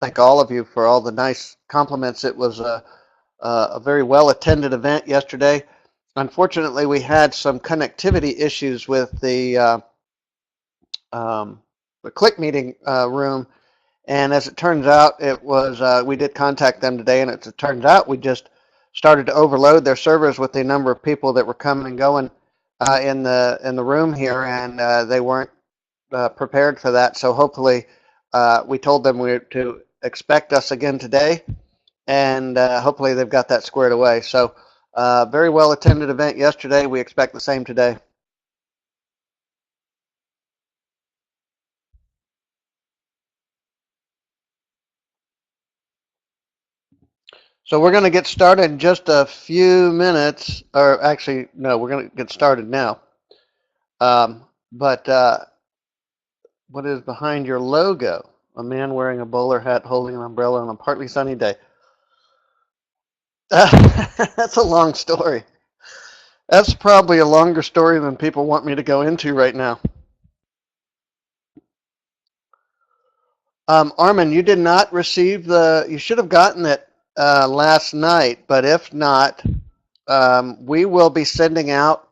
thank all of you for all the nice compliments. It was a very well attended event yesterday. Unfortunately, we had some connectivity issues with um, the click meeting room. And as it turns out, it was we did contact them today, and as it turns out, we just started to overload their servers with the number of people that were coming and going in the room here, and they weren't prepared for that. So hopefully, we told them to expect us again today, and hopefully they've got that squared away. So very well attended event yesterday. We expect the same today. So we're going to get started in just a few minutes, or actually, no, we're going to get started now. But what is behind your logo? A man wearing a bowler hat holding an umbrella on a partly sunny day. That's a long story. That's probably a longer story than people want me to go into right now. Armin, you did not receive you should have gotten it last night, but if not, we will be sending out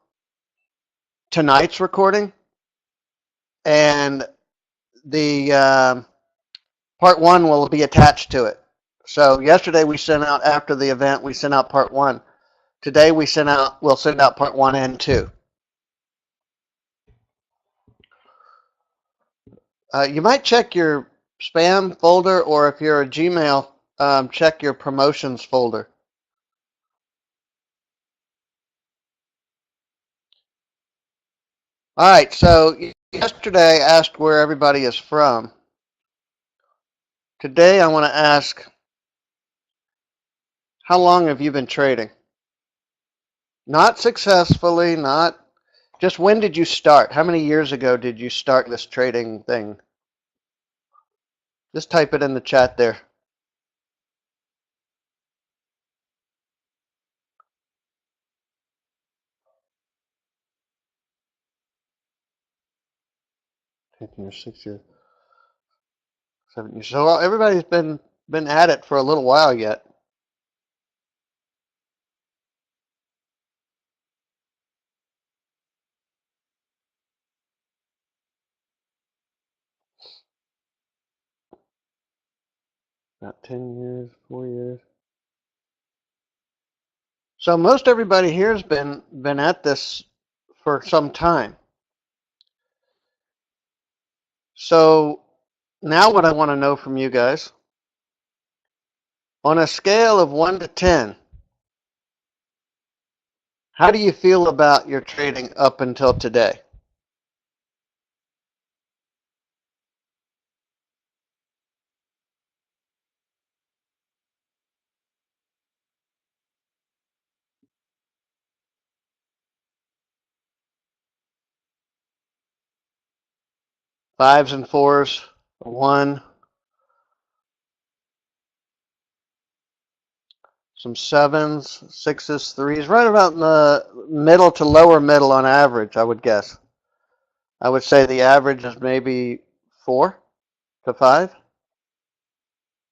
tonight's recording, and the part one will be attached to it. So yesterday we sent out, after the event, we sent out part one. Today we'll send out part one and two. You might check your spam folder, or if you're a Gmail, check your promotions folder. All right, so yesterday I asked where everybody is from. Today I want to ask, how long have you been trading? Not successfully, not just when did you start? How many years ago did you start this trading thing? Just type it in the chat there. Or 6 years, 7 years. So everybody's been at it for a little while yet. About 10 years, 4 years. So most everybody here has been at this for some time. So now what I want to know from you guys, on a scale of 1 to 10, how do you feel about your trading up until today? Fives and fours, a 1, some sevens, sixes, threes, right about in the middle to lower middle on average, I would guess. I would say the average is maybe 4 to 5.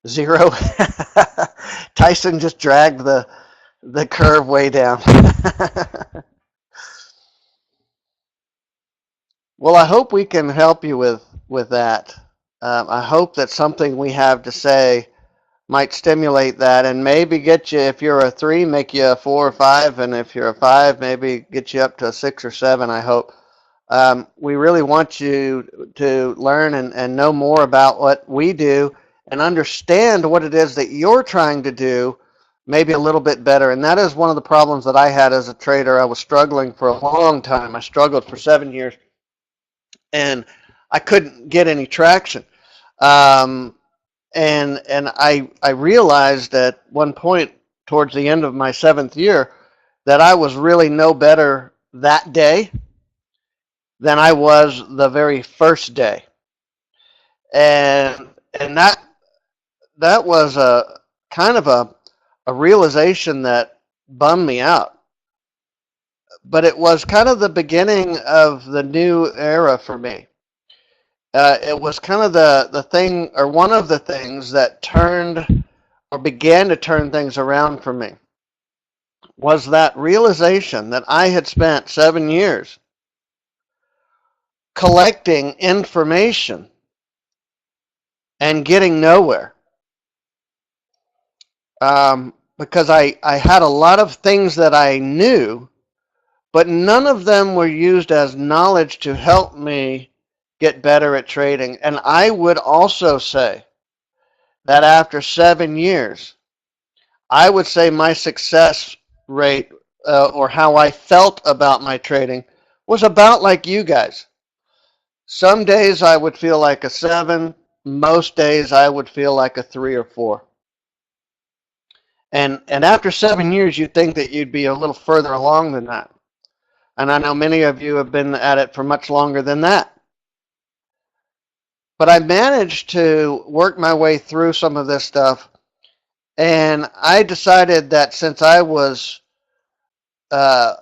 0. Tyson just dragged the curve way down. Well, I hope we can help you with that. I hope that something we have to say might stimulate that, and maybe get you, if you're a 3, make you a 4 or 5, and if you're a 5, maybe get you up to a 6 or 7, I hope. We really want you to learn and know more about what we do and understand what it is that you're trying to do maybe a little bit better. And that is one of the problems that I had as a trader. I was struggling for a long time. I struggled for 7 years, and I couldn't get any traction. And I realized at one point towards the end of my 7th year that I was really no better that day than I was the very first day. And that was a kind of a realization that bummed me out. But it was kind of the beginning of the new era for me. It was kind of the thing, or one of the things that turned or began to turn things around for me, was that realization that I had spent 7 years collecting information and getting nowhere. Because I had a lot of things that I knew, but none of them were used as knowledge to help me get better at trading. And I would also say that after 7 years, I would say my success rate, or how I felt about my trading, was about like you guys. Some days I would feel like a 7. Most days I would feel like a 3 or 4. And after 7 years, you'd think that you'd be a little further along than that. And I know many of you have been at it for much longer than that. But I managed to work my way through some of this stuff. And I decided that since I was uh,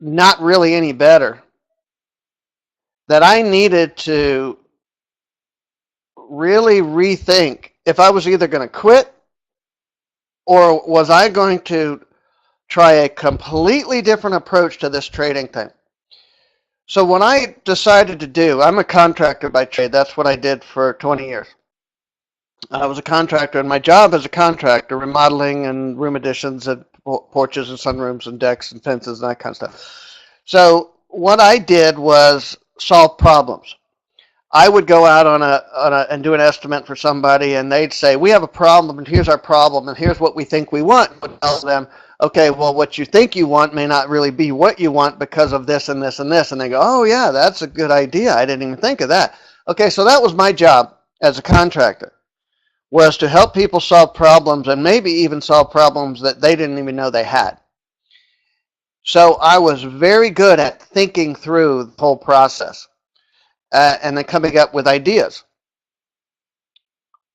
not really any better, that I needed to really rethink if I was either going to quit or was I going to try a completely different approach to this trading thing. So what I decided to do, I'm a contractor by trade. That's what I did for 20 years. I was a contractor, and my job as a contractor, remodeling and room additions and porches and sunrooms and decks and fences and that kind of stuff. So what I did was solve problems. I would go out and do an estimate for somebody, and they'd say, "We have a problem, and here's our problem, and here's what we think we want." I would tell them, "Okay, well, what you think you want may not really be what you want because of this and this and this." And they go, "Oh yeah, that's a good idea. I didn't even think of that." Okay, so that was my job as a contractor, was to help people solve problems and maybe even solve problems that they didn't even know they had. So I was very good at thinking through the whole process, and then coming up with ideas.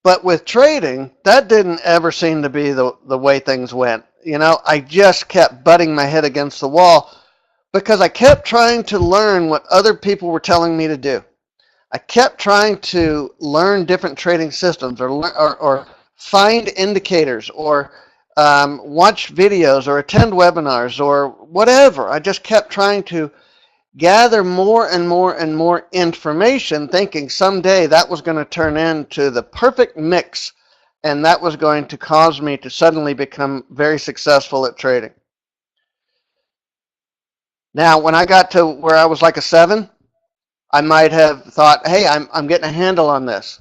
But with trading, that didn't ever seem to be the way things went. I just kept butting my head against the wall because I kept trying to learn what other people were telling me to do. I kept trying to learn different trading systems, or find indicators, or watch videos, or attend webinars, or whatever. I just kept trying to gather more and more and more information, thinking someday that was going to turn into the perfect mix, and that was going to cause me to suddenly become very successful at trading. Now, when I got to where I was like a 7, I might have thought, "Hey, I'm getting a handle on this."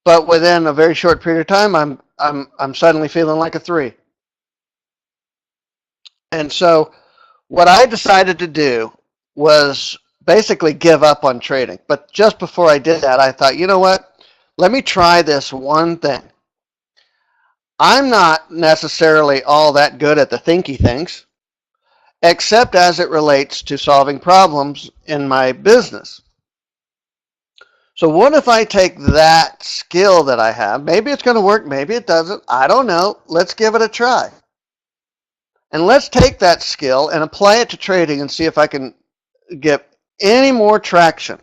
But within a very short period of time, I'm suddenly feeling like a 3. And so what I decided to do was basically give up on trading. But just before I did that, I thought, you know what? Let me try this one thing. I'm not necessarily all that good at the thinky things, except as it relates to solving problems in my business. So what if I take that skill that I have? Maybe it's going to work, maybe it doesn't. I don't know. Let's give it a try. And let's take that skill and apply it to trading and see if I can get any more traction.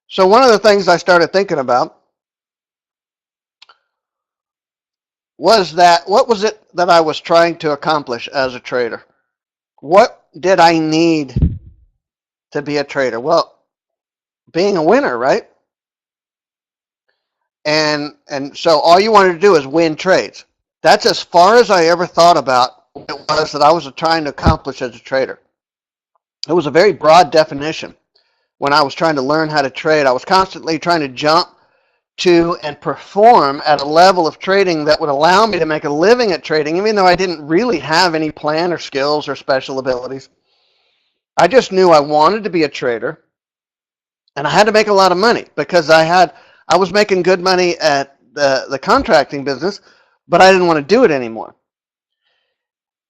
So one of the things I started thinking about was that what was it that I was trying to accomplish as a trader? What did I need to be a trader? Well, being a winner, right? And so all you wanted to do is win trades. That's as far as I ever thought about what it was that I was trying to accomplish as a trader. It was a very broad definition. When I was trying to learn how to trade, I was constantly trying to jump to and perform at a level of trading that would allow me to make a living at trading, even though I didn't really have any plan or skills or special abilities. I just knew I wanted to be a trader, and I had to make a lot of money because I was making good money at the contracting business, but I didn't want to do it anymore.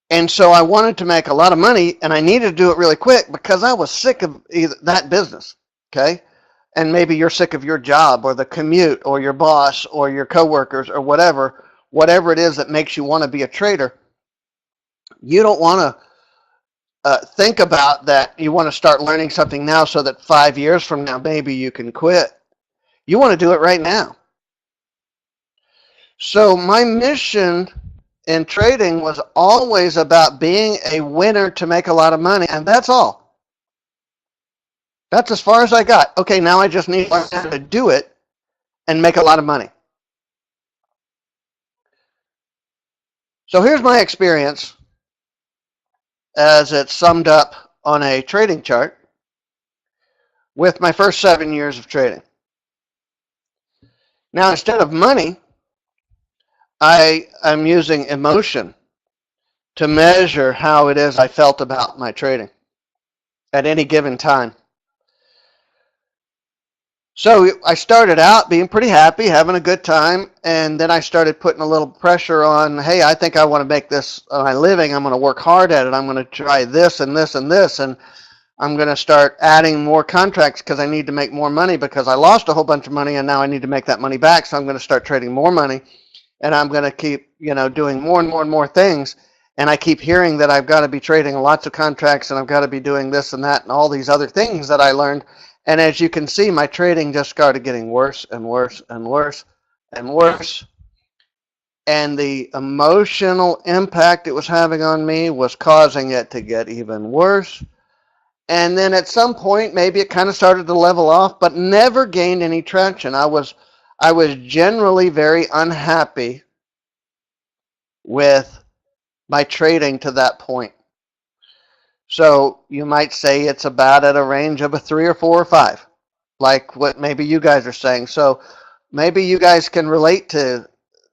And so I wanted to make a lot of money, and I needed to do it really quick because I was sick of that business. Okay. and maybe you're sick of your job or the commute or your boss or your coworkers or whatever it is that makes you want to be a trader, you don't want to think about that. You want to start learning something now so that 5 years from now, maybe you can quit. You want to do it right now. So my mission in trading was always about being a winner to make a lot of money, and that's all. That's as far as I got. Okay, now I just need to learn how to do it and make a lot of money. So here's my experience as it's summed up on a trading chart with my first 7 years of trading. Now, instead of money, I am using emotion to measure how it is I felt about my trading at any given time. So I started out being pretty happy, having a good time, and then I started putting a little pressure on, hey, I think I want to make this my living. I'm going to work hard at it. I'm going to try this and this and this, and I'm going to start adding more contracts because I need to make more money because I lost a whole bunch of money and now I need to make that money back. So I'm going to start trading more money, and I'm going to keep, doing more and more and more things. And I keep hearing that I've got to be trading lots of contracts and I've got to be doing this and that and all these other things that I learned. And as you can see, my trading just started getting worse and worse and worse and worse. And the emotional impact it was having on me was causing it to get even worse. And then at some point, maybe it kind of started to level off, but never gained any traction. I was generally very unhappy with my trading to that point. So you might say it's about at a range of a 3 or 4 or 5, like what maybe you guys are saying. So maybe you guys can relate to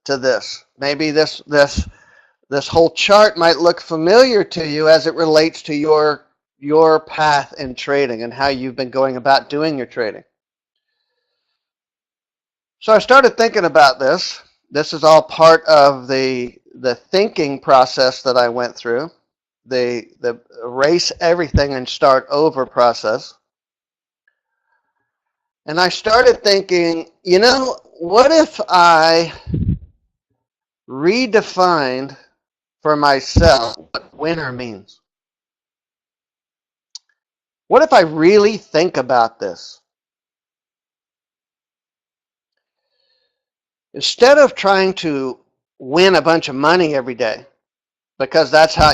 this. Maybe this whole chart might look familiar to you as it relates to your path in trading and how you've been going about doing your trading. So I started thinking about this. This is all part of the thinking process that I went through, the erase everything and start over process. And I started thinking, what if I redefined for myself what winner means? What if I really think about this? Instead of trying to win a bunch of money every day, because that's how,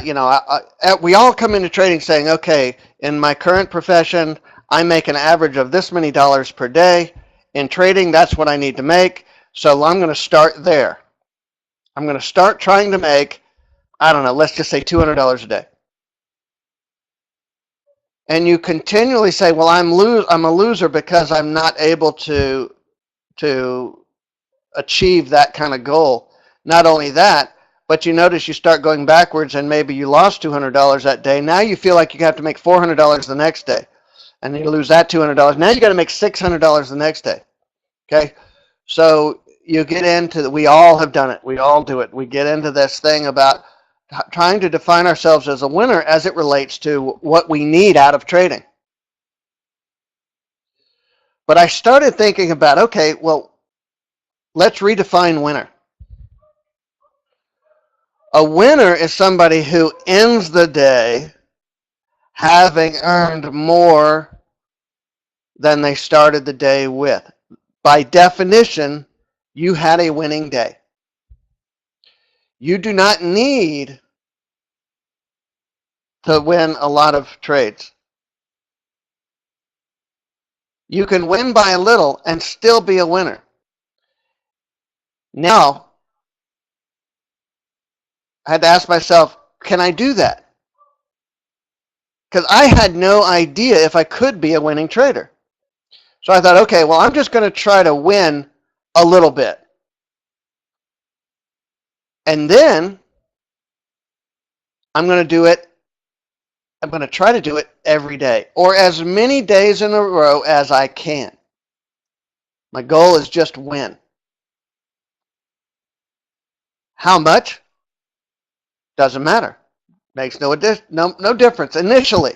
we all come into trading saying, okay, in my current profession, I make an average of this many dollars per day. In trading, that's what I need to make. So I'm going to start there. I'm going to start trying to make, I don't know, let's just say $200 a day. And you continually say, well, I'm a loser because I'm not able to achieve that kind of goal. Not only that, but you notice you start going backwards and maybe you lost $200 that day. Now you feel like you have to make $400 the next day. And you lose that $200. Now you got to make $600 the next day. Okay? So you get into, we all have done it. We all do it. We get into this thing about trying to define ourselves as a winner as it relates to what we need out of trading. But I started thinking about, okay, well, let's redefine winner. A winner is somebody who ends the day having earned more than they started the day with. By definition, you had a winning day. You do not need to win a lot of trades. You can win by a little and still be a winner. Now, I had to ask myself, can I do that? Because I had no idea if I could be a winning trader. So I thought, okay, well, I'm just going to try to win a little bit. And then I'm going to try to do it every day, or as many days in a row as I can. My goal is just win. How much? Doesn't matter. Makes no difference initially.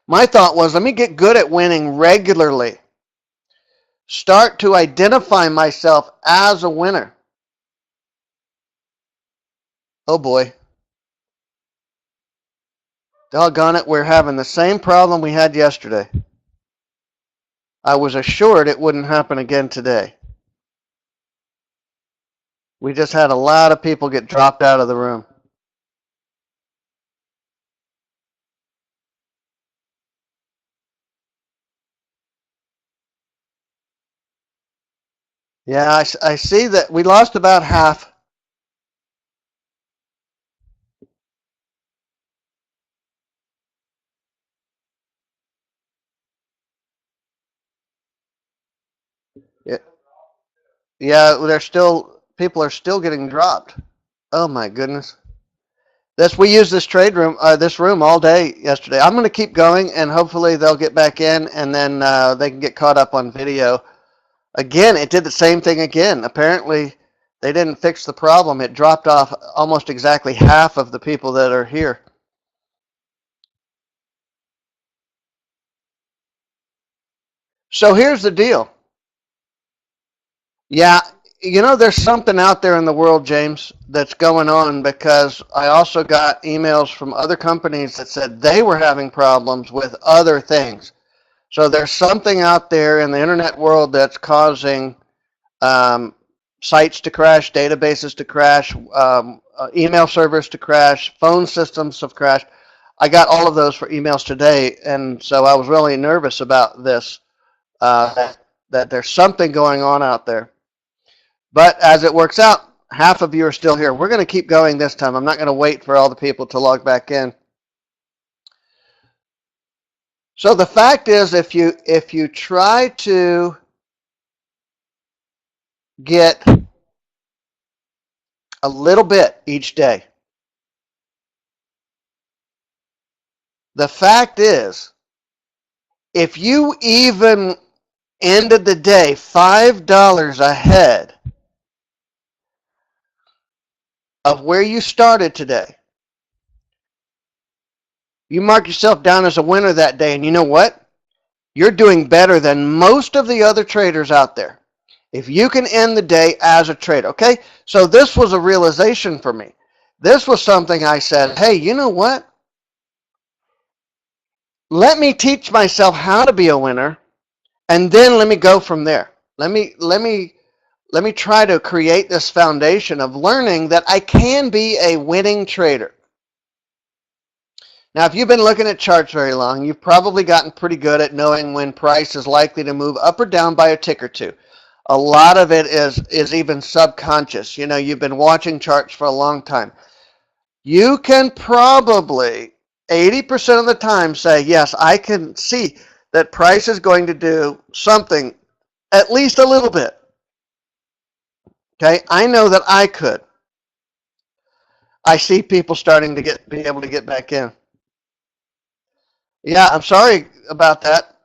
My thought was, let me get good at winning regularly. start to identify myself as a winner. Oh boy. Doggone it, we're having the same problem we had yesterday. I was assured it wouldn't happen again today. We just had a lot of people get dropped out of the room. Yeah, I see that we lost about half. Yeah, yeah, people are still getting dropped. Oh my goodness. We used this room all day yesterday. I'm going to keep going, and hopefully they'll get back in, and then they can get caught up on video. Again, it did the same thing again. Apparently, they didn't fix the problem. It dropped off almost exactly half of the people that are here. So here's the deal. Yeah, there's something out there in the world, James, that's going on, because I also got emails from other companies that said they were having problems with other things. So there's something out there in the internet world that's causing um, sites to crash, databases to crash, email servers to crash, phone systems have crashed. I got all of those for emails today, and so I was really nervous about this, that there's something going on out there. But as it works out, half of you are still here. We're going to keep going this time. I'm not going to wait for all the people to log back in. So the fact is, if you try to get a little bit each day, the fact is, if you even ended the day $5 ahead of where you started today, you mark yourself down as a winner that day, and you know what? You're doing better than most of the other traders out there. If you can end the day as a trader, okay? So this was a realization for me. This was something I said, hey, you know what? Let me teach myself how to be a winner, and then let me go from there. Let me try to create this foundation of learning that I can be a winning trader. Now, if you've been looking at charts very long, you've probably gotten pretty good at knowing when price is likely to move up or down by a tick or two. A lot of it is even subconscious. You've been watching charts for a long time. You can probably 80% of the time say, yes, I can see that price is going to do something, at least a little bit. Okay, I know that I could. I see people starting to be able to get back in. Yeah, I'm sorry about that.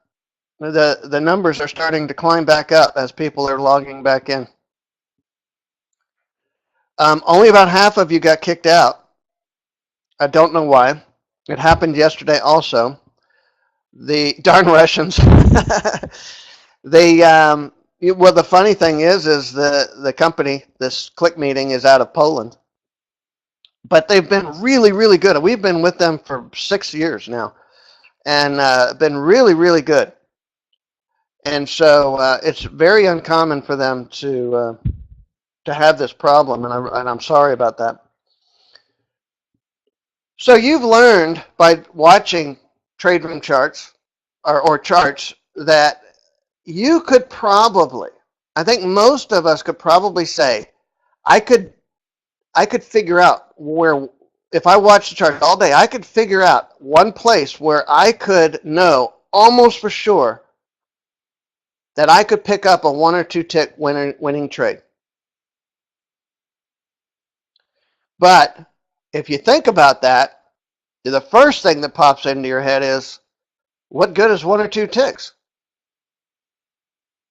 The numbers are starting to climb back up as people are logging back in. Only about half of you got kicked out. I don't know why. It happened yesterday also. The darn Russians. Well, the funny thing is the company, this Click Meeting, is out of Poland, but they've been really, really good. We've been with them for 6 years now, and been really, really good. And so it's very uncommon for them to have this problem, and I'm sorry about that. So you've learned by watching trade room charts or charts that you could probably, I think most of us could probably say, I could figure out where, if I watched the chart all day, I could figure out one place where I could know almost for sure that I could pick up a 1 or 2 tick winning trade. But if you think about that, the first thing that pops into your head is, what good is 1 or 2 ticks?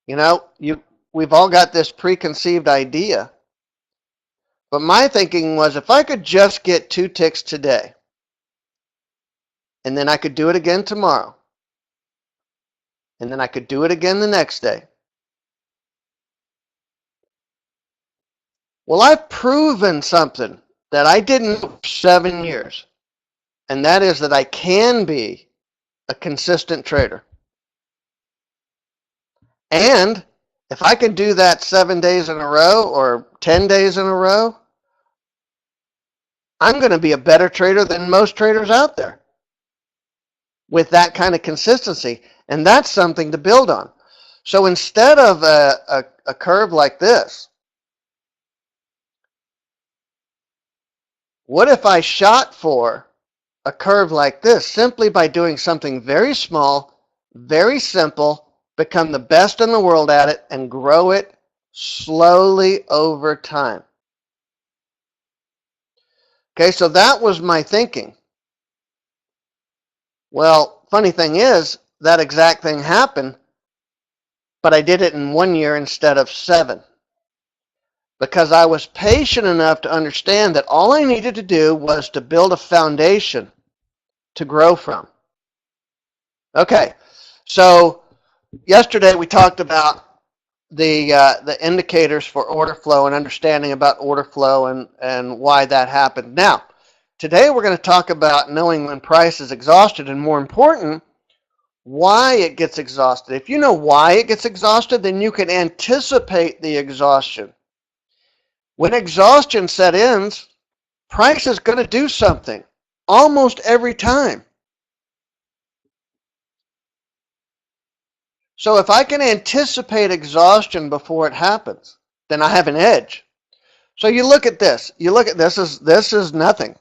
We've all got this preconceived idea. But my thinking was, if I could just get 2 ticks today, and then I could do it again tomorrow, and then I could do it again the next day, Well, I've proven something that I didn't know for 7 years, and that is that I can be a consistent trader. And if I can do that 7 days in a row or 10 days in a row, I'm going to be a better trader than most traders out there with that kind of consistency. And that's something to build on. So instead of a curve like this, what if I shot for a curve like this simply by doing something very small, very simple, become the best in the world at it, and grow it slowly over time? Okay, so that was my thinking. Well, funny thing is, that exact thing happened, but I did it in 1 year instead of 7. Because I was patient enough to understand that all I needed to do was to build a foundation to grow from. Okay, so yesterday we talked about the indicators for order flow and understanding about order flow and why that happened. Now, today we're going to talk about knowing when price is exhausted, and more important, why it gets exhausted. If you know why it gets exhausted, then you can anticipate the exhaustion. When exhaustion set in, price is going to do something almost every time. So if I can anticipate exhaustion before it happens, then I have an edge. So you look at this. You look at this. This is nothing.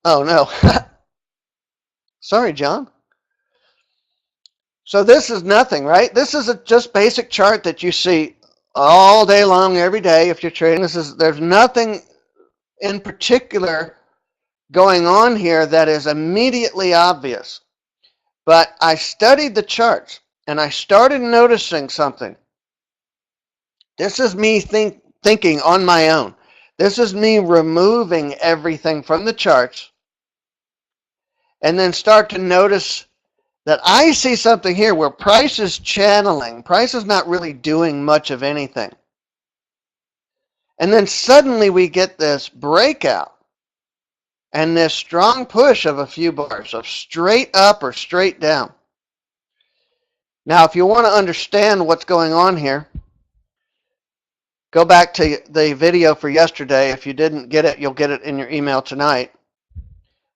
Oh no. Sorry, John. So this is nothing, right? This is a just basic chart that you see all day long, every day. If you're trading, there's nothing in particular going on here that is immediately obvious. But I studied the charts and I started noticing something. This is me thinking on my own. This is me removing everything from the charts and then start to notice that I see something here where price is channeling. Price is not really doing much of anything. And then suddenly we get this breakout and this strong push of a few bars of straight up or straight down. Now, if you want to understand what's going on here, go back to the video for yesterday. If you didn't get it, you'll get it in your email tonight.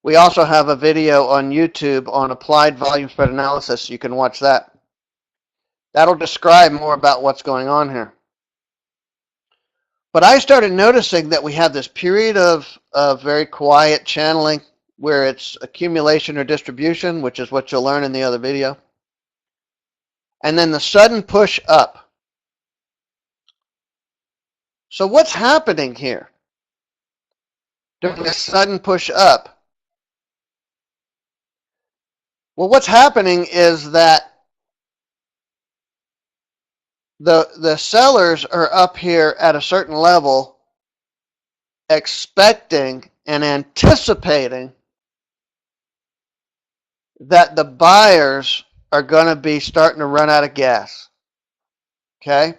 We also have a video on YouTube on applied volume spread analysis. You can watch that. That'll describe more about what's going on here. But I started noticing that we have this period of very quiet channeling where it's accumulation or distribution, which is what you'll learn in the other video. And then the sudden push up. So what's happening here during this sudden push up? Well, what's happening is that the sellers are up here at a certain level expecting and anticipating that the buyers are going to be starting to run out of gas. Okay?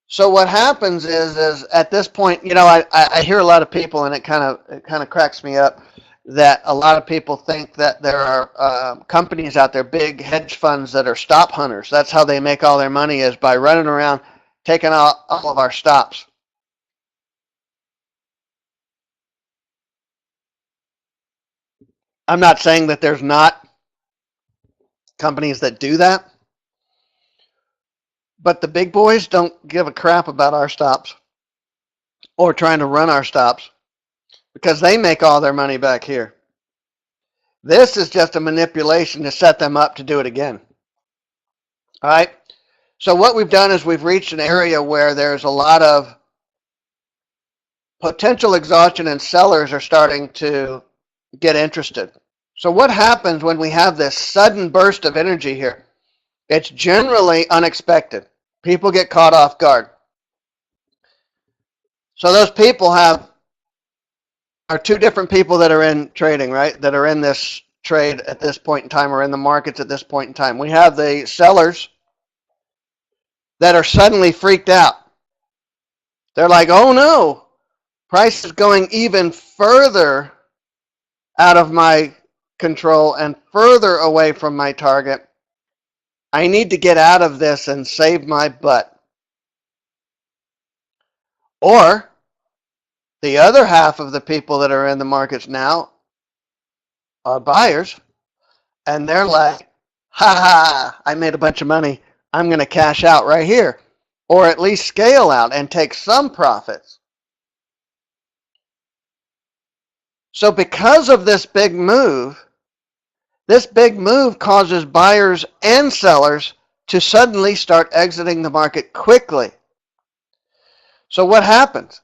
So what happens is at this point, you know, I hear a lot of people, and it kind of cracks me up, that a lot of people think that there are companies out there, big hedge funds, that are stop hunters. That's how they make all their money, is by running around taking out all of our stops. I'm not saying that there's not companies that do that, but the big boys don't give a crap about our stops or trying to run our stops because they make all their money back here. This is just a manipulation to set them up to do it again. All right. So what we've done is we've reached an area where there's a lot of potential exhaustion and sellers are starting to get interested. So what happens when we have this sudden burst of energy here? It's generally unexpected. People get caught off guard. So those people are two different people that are in trading, right? That are in this trade at this point in time, or in the markets at this point in time. We have the sellers that are suddenly freaked out. They're like, oh no, price is going even further out of my control and further away from my target. I need to get out of this and save my butt. Or the other half of the people that are in the markets now are buyers, and they're like, ha ha, I made a bunch of money. I'm going to cash out right here, or at least scale out and take some profits. So because of this big move causes buyers and sellers to suddenly start exiting the market quickly. So what happens?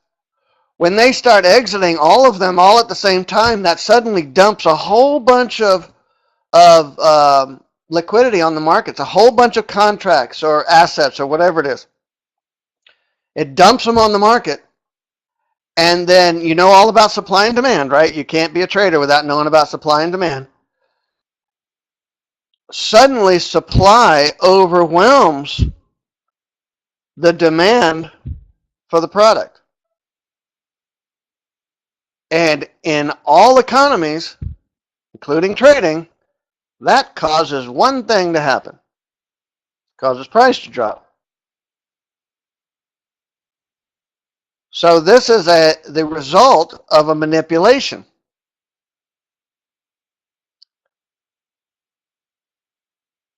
When they start exiting, all of them all at the same time, that suddenly dumps a whole bunch of liquidity on the markets, a whole bunch of contracts or assets or whatever it is. It dumps them on the market. And then you know all about supply and demand, right? You can't be a trader without knowing about supply and demand. Suddenly supply overwhelms the demand for the product. And in all economies, including trading, that causes one thing to happen. It causes price to drop. So this is the result of a manipulation.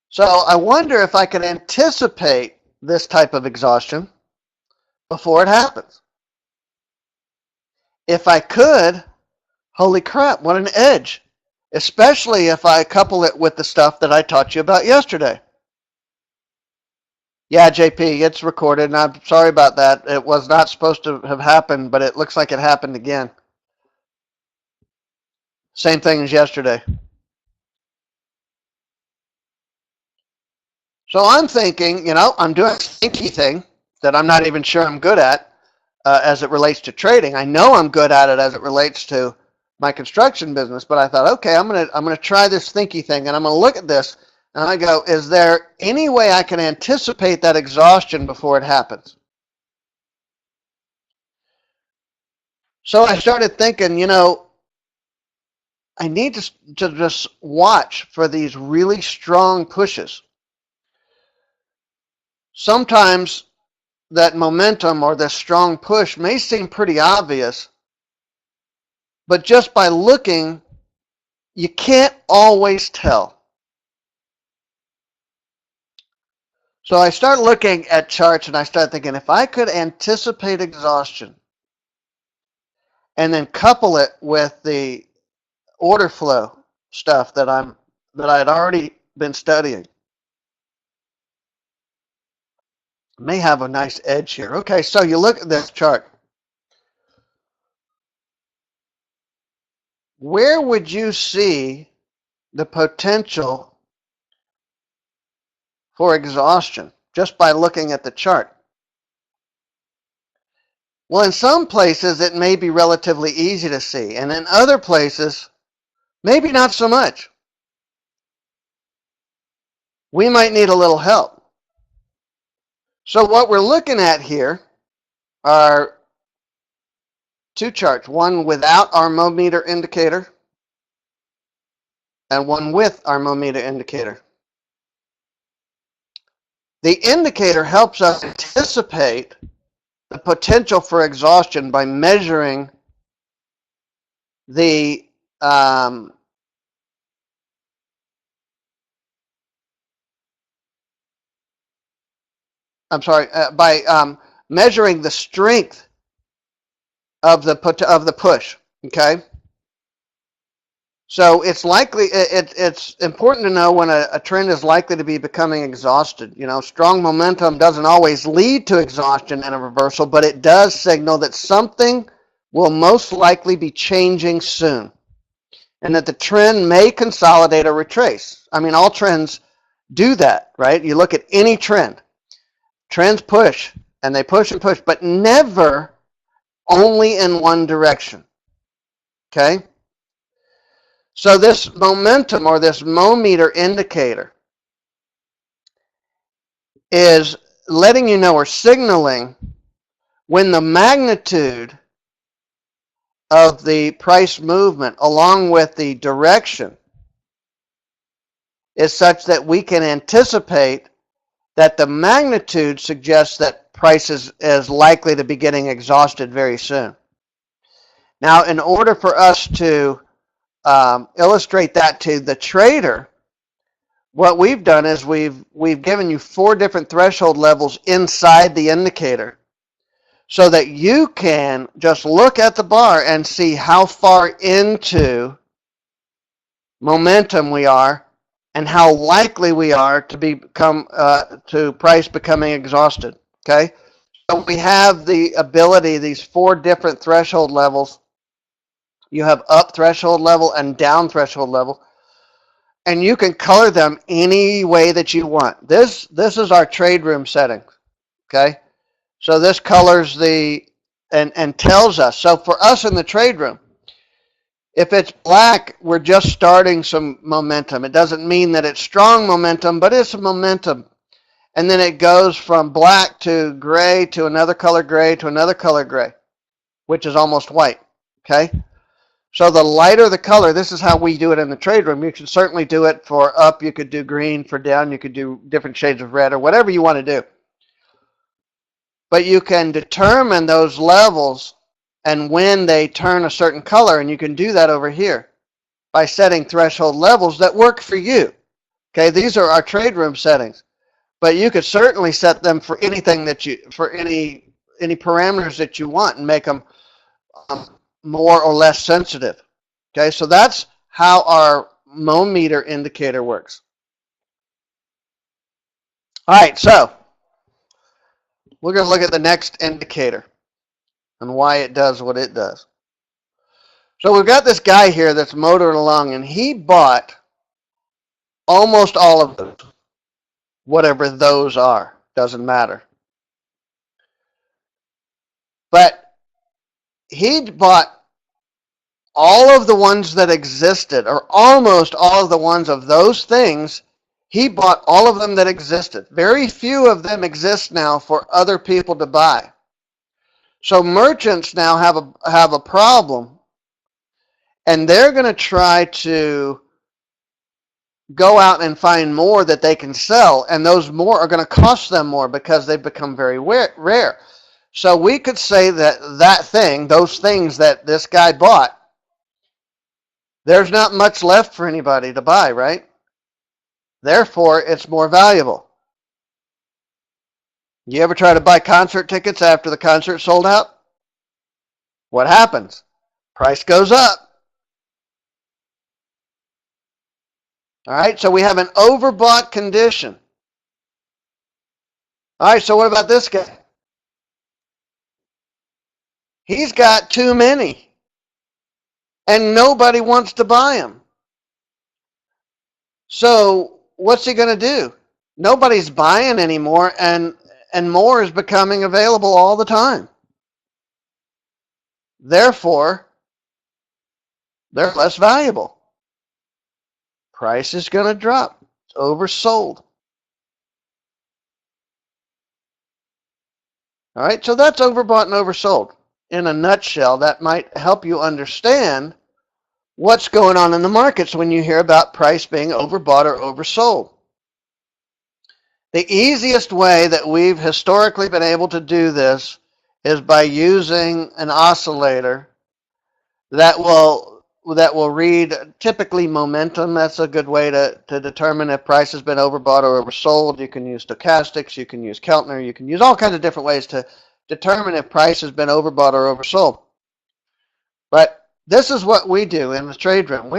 So I wonder if I can anticipate this type of exhaustion before it happens. If I could, holy crap, what an edge. Especially if I couple it with the stuff that I taught you about yesterday. Yeah, JP, it's recorded, and I'm sorry about that. It was not supposed to have happened, but it looks like it happened again. Same thing as yesterday. So I'm thinking, I'm doing a thinky thing that I'm not even sure I'm good at as it relates to trading. I know I'm good at it as it relates to my construction business, but I thought, okay, I'm gonna try this thinky thing, and I'm gonna look at this, and I go, is there any way I can anticipate that exhaustion before it happens? So I started thinking, I need to just watch for these really strong pushes. Sometimes that momentum or this strong push may seem pretty obvious, but just by looking, you can't always tell. So I start looking at charts and I start thinking, if I could anticipate exhaustion and then couple it with the order flow stuff that I had already been studying, may have a nice edge here. Okay, so you look at this chart. Where would you see the potential for exhaustion just by looking at the chart? Well, in some places it may be relatively easy to see, and in other places, maybe not so much. We might need a little help. So what we're looking at here are two charts, one without our millimeter indicator and one with our millimeter indicator. The indicator helps us anticipate the potential for exhaustion by measuring the by measuring the strength of the push. Okay, so it's important to know when a trend is likely to be becoming exhausted. Strong momentum doesn't always lead to exhaustion and a reversal, but it does signal that something will most likely be changing soon, and that the trend may consolidate or retrace. I mean, all trends do that, right? You look at any trend. Trends push, and they push and push, but never only in one direction. Okay? So this momentum or this millimeter indicator is letting you know or signaling when the magnitude of the price movement along with the direction is such that we can anticipate that the magnitude suggests that price is likely to be getting exhausted very soon. Now, in order for us to illustrate that to the trader, what we've done is we've given you 4 different threshold levels inside the indicator so that you can just look at the bar and see how far into momentum we are and how likely we are to become to price becoming exhausted. Okay, so we have the ability, these 4 different threshold levels. You have up threshold level and down threshold level, and you can color them any way that you want. This is our trade room setting. Okay, so this colors the and tells us. So for us in the trade room, if it's black, we're just starting some momentum. It doesn't mean that it's strong momentum, but it's a momentum. And then it goes from black to gray to another color gray to another color gray, which is almost white. Okay? So the lighter the color, this is how we do it in the trade room. You can certainly do it for up, you could do green, for down, you could do different shades of red or whatever you want to do. But you can determine those levels and when they turn a certain color, and you can do that over here by setting threshold levels that work for you. Okay, these are our trade room settings, but you could certainly set them for anything that you, for any parameters that you want, and make them more or less sensitive. Okay, so that's how our meter indicator works. All right, so we're going to look at the next indicator and why it does what it does. So we've got this guy here that's motoring along, and he bought almost all of those, whatever those are, doesn't matter. But he bought all of the ones that existed, or almost all of the ones of those things. He bought all of them that existed. Very few of them exist now for other people to buy. So merchants now have a problem, and they're going to try to go out and find more that they can sell, and those more are going to cost them more because they've become very rare. So we could say that those things that this guy bought, there's not much left for anybody to buy, right? Therefore, it's more valuable. You ever try to buy concert tickets after the concert sold out? What happens? Price goes up. All right, so we have an overbought condition. All right, so what about this guy? He's got too many, and nobody wants to buy them. So what's he going to do? Nobody's buying anymore, and more is becoming available all the time. Therefore, they're less valuable. Price is going to drop. It's oversold. All right, so that's overbought and oversold. In a nutshell, that might help you understand what's going on in the markets when you hear about price being overbought or oversold. The easiest way that we've historically been able to do this is by using an oscillator that will read typically momentum. That's a good way to determine if price has been overbought or oversold. You can use stochastics, you can use Keltner, you can use all kinds of different ways to determine if price has been overbought or oversold. But this is what we do in the trade room.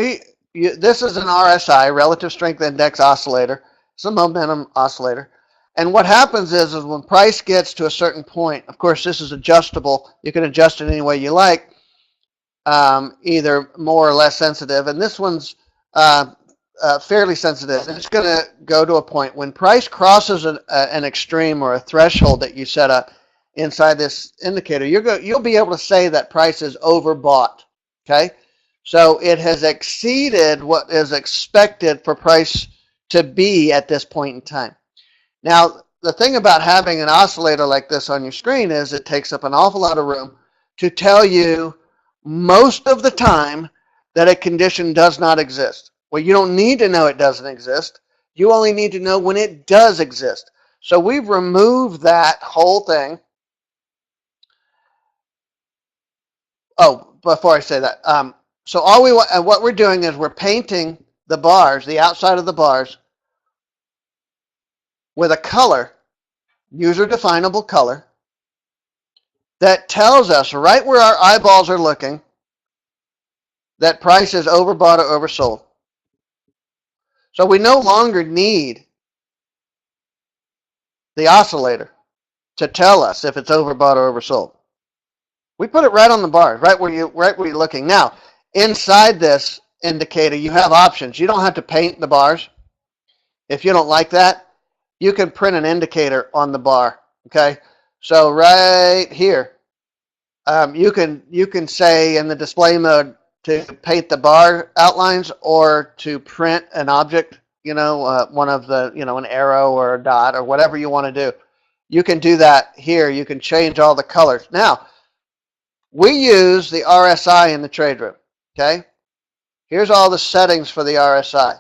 This is an RSI, relative strength index oscillator. It's a momentum oscillator. And what happens is when price gets to a certain point, of course this is adjustable. You can adjust it any way you like. Either more or less sensitive, and this one's fairly sensitive. And it's going to go to a point when price crosses an extreme or a threshold that you set up inside this indicator. You'll be able to say that price is overbought. Okay, so it has exceeded what is expected for price to be at this point in time. Now, the thing about having an oscillator like this on your screen is it takes up an awful lot of room to tell you most of the time that a condition does not exist. Well, you don't need to know it doesn't exist. You only need to know when it does exist. So we've removed that whole thing. Oh, before I say that, so all we want, what we're doing is we're painting the bars, the outside of the bars, with a color, user definable color, that tells us right where our eyeballs are looking that price is overbought or oversold. So we no longer need the oscillator to tell us if it's overbought or oversold. We put it right on the bar, right where you're looking. Now, inside this indicator, you have options. You don't have to paint the bars. If you don't like that, you can print an indicator on the bar. Okay, so right here, you can say in the display mode to paint the bar outlines or to print an object. One of the an arrow or a dot or whatever you want to do. You can do that here. You can change all the colors. Now, we use the RSI in the trade room. Okay, here's all the settings for the RSI.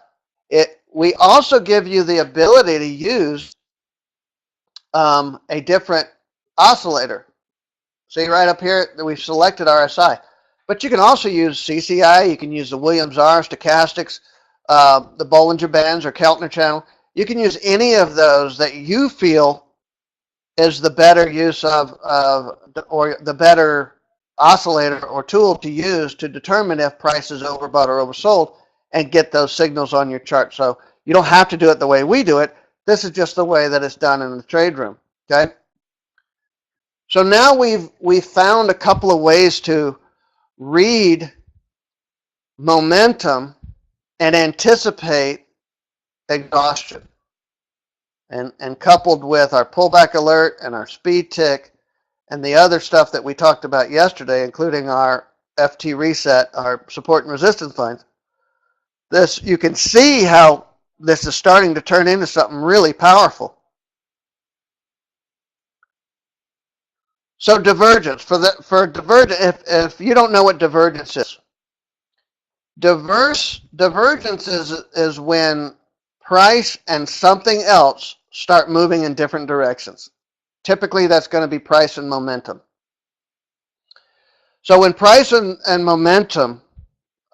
We also give you the ability to use a different oscillator. See right up here that we've selected RSI. But you can also use CCI. You can use the Williams R, stochastics, the Bollinger Bands or Keltner channel. You can use any of those that you feel is the better use or the better oscillator or tool to use to determine if price is overbought or oversold and get those signals on your chart. So you don't have to do it the way we do it. This is just the way that it's done in the trade room. Okay. So now we've found a couple of ways to read momentum and anticipate exhaustion. And coupled with our pullback alert and our speed tick and the other stuff that we talked about yesterday, including our FT reset, our support and resistance lines, you can see how this is starting to turn into something really powerful. So divergence, for divergence, if you don't know what divergence is, divergence is when price and something else start moving in different directions. Typically, that's going to be price and momentum. So when price and momentum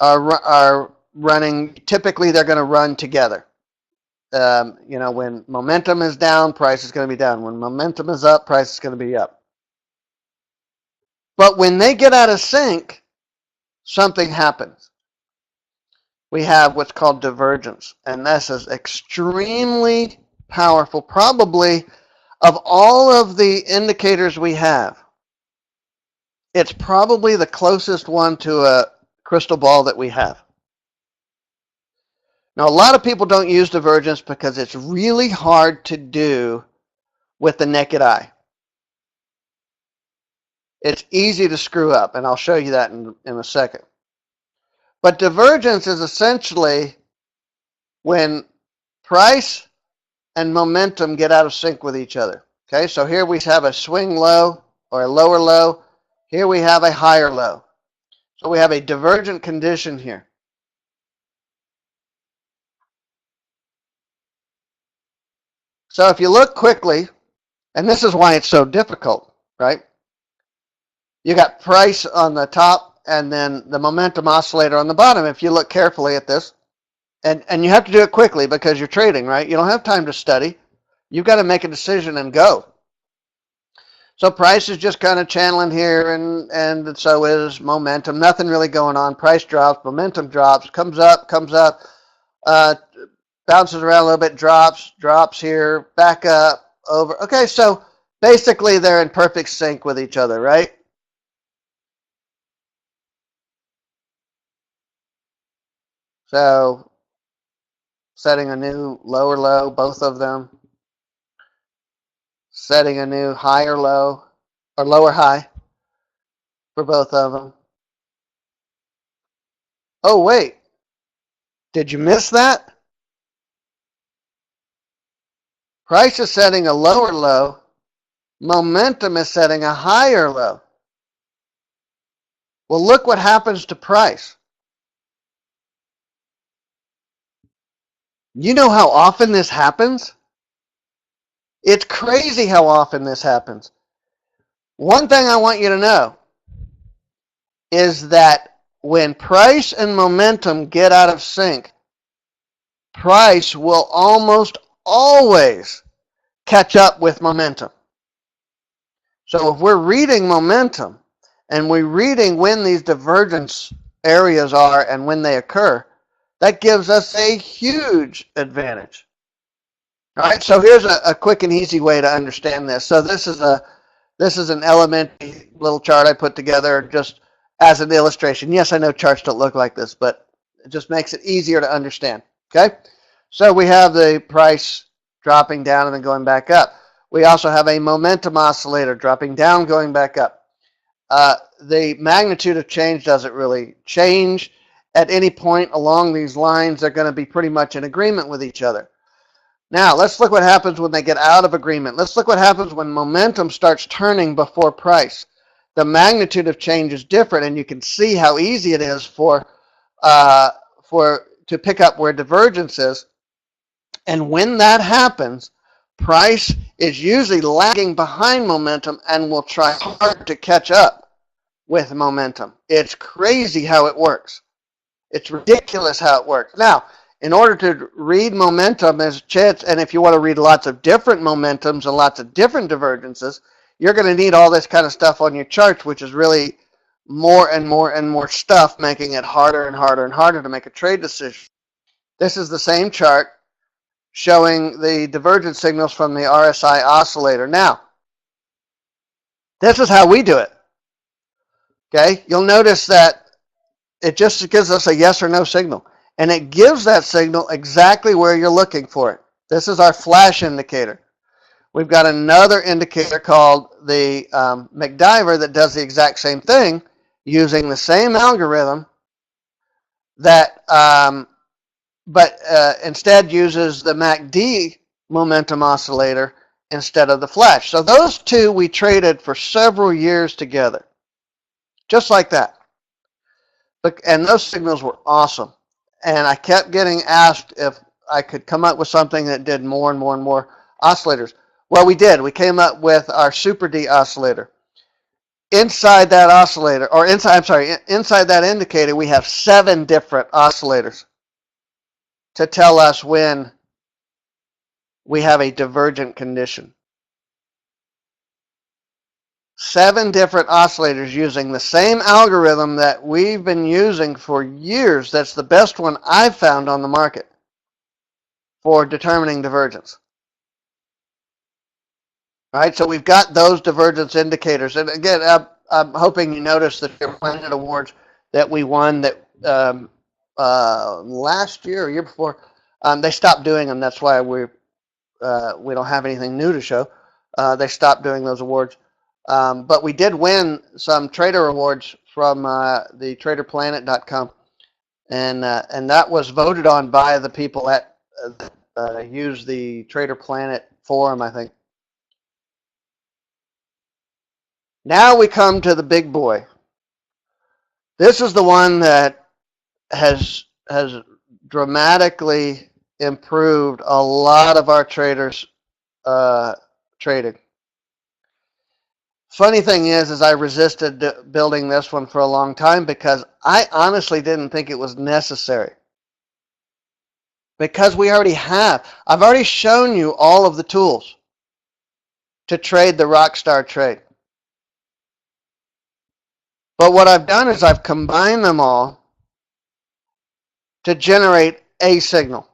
are running, typically they're going to run together. When momentum is down, price is going to be down. When momentum is up, price is going to be up. But when they get out of sync, something happens. We have what's called divergence, and this is extremely powerful. Probably of all of the indicators we have, it's probably the closest one to a crystal ball that we have. Now, a lot of people don't use divergence because it's really hard to do with the naked eye. It's easy to screw up, and I'll show you that in a second. But divergence is essentially when price and momentum get out of sync with each other. Okay, so here we have a swing low or a lower low. Here we have a higher low. So we have a divergent condition here. So if you look quickly, and this is why it's so difficult, right? You got price on the top and then the momentum oscillator on the bottom. If you look carefully at this, and you have to do it quickly because you're trading, right? You don't have time to study. You've got to make a decision and go. So price is just kind of channeling here, and so is momentum. Nothing really going on. Price drops, momentum drops, comes up, bounces around a little bit, drops here, back up, over. Okay, so basically they're in perfect sync with each other, right? So setting a new lower low, both of them. Setting a new higher low or lower high for both of them. Oh, wait. Did you miss that? Price is setting a lower low. Momentum is setting a higher low. Well, look what happens to price. You know how often this happens? It's crazy how often this happens. One thing I want you to know is that when price and momentum get out of sync, price will almost always catch up with momentum. So if we're reading momentum and we're reading when these divergence areas are and when they occur, that gives us a huge advantage. All right, so here's a quick and easy way to understand this. So this is an elementary little chart I put together just as an illustration. Yes, I know charts don't look like this, but it just makes it easier to understand. Okay, so we have the price dropping down and then going back up. We also have a momentum oscillator dropping down, going back up. The magnitude of change doesn't really change. At any point along these lines, they're going to be pretty much in agreement with each other. Now, let's look what happens when they get out of agreement. Let's look what happens when momentum starts turning before price. The magnitude of change is different, and you can see how easy it is to pick up where divergence is. And when that happens, price is usually lagging behind momentum and will try hard to catch up with momentum. It's crazy how it works. It's ridiculous how it works. Now, in order to read momentum as chance, and if you want to read lots of different momentums and lots of different divergences, you're going to need all this kind of stuff on your charts, which is really more and more and more stuff, making it harder and harder and harder to make a trade decision. This is the same chart showing the divergence signals from the RSI oscillator. Now, this is how we do it. Okay, you'll notice that it just gives us a yes or no signal. And it gives that signal exactly where you're looking for it. This is our flash indicator. We've got another indicator called the McDiver that does the exact same thing using the same algorithm that, but instead uses the MACD momentum oscillator instead of the flash. So those two we traded for several years together, just like that. And those signals were awesome. And I kept getting asked if I could come up with something that did more and more and more oscillators. Well, we did. We came up with our Super D oscillator. Inside that oscillator, or inside that indicator, we have 7 different oscillators to tell us when we have a divergent condition. 7 different oscillators using the same algorithm that we've been using for years. That's the best one I've found on the market for determining divergence. All right, so we've got those divergence indicators. And again, I'm hoping you noticed the Planet Awards that we won that last year or year before. They stopped doing them. That's why we don't have anything new to show. They stopped doing those awards. But we did win some trader awards from the traderplanet.com, and that was voted on by the people that use the Trader Planet forum, I think. Now we come to the big boy. This is the one that has dramatically improved a lot of our traders' trading. Funny thing is I resisted building this one for a long time because I honestly didn't think it was necessary. Because we already have. I've already shown you all of the tools to trade the Rockstar trade. But what I've done is I've combined them all to generate a signal.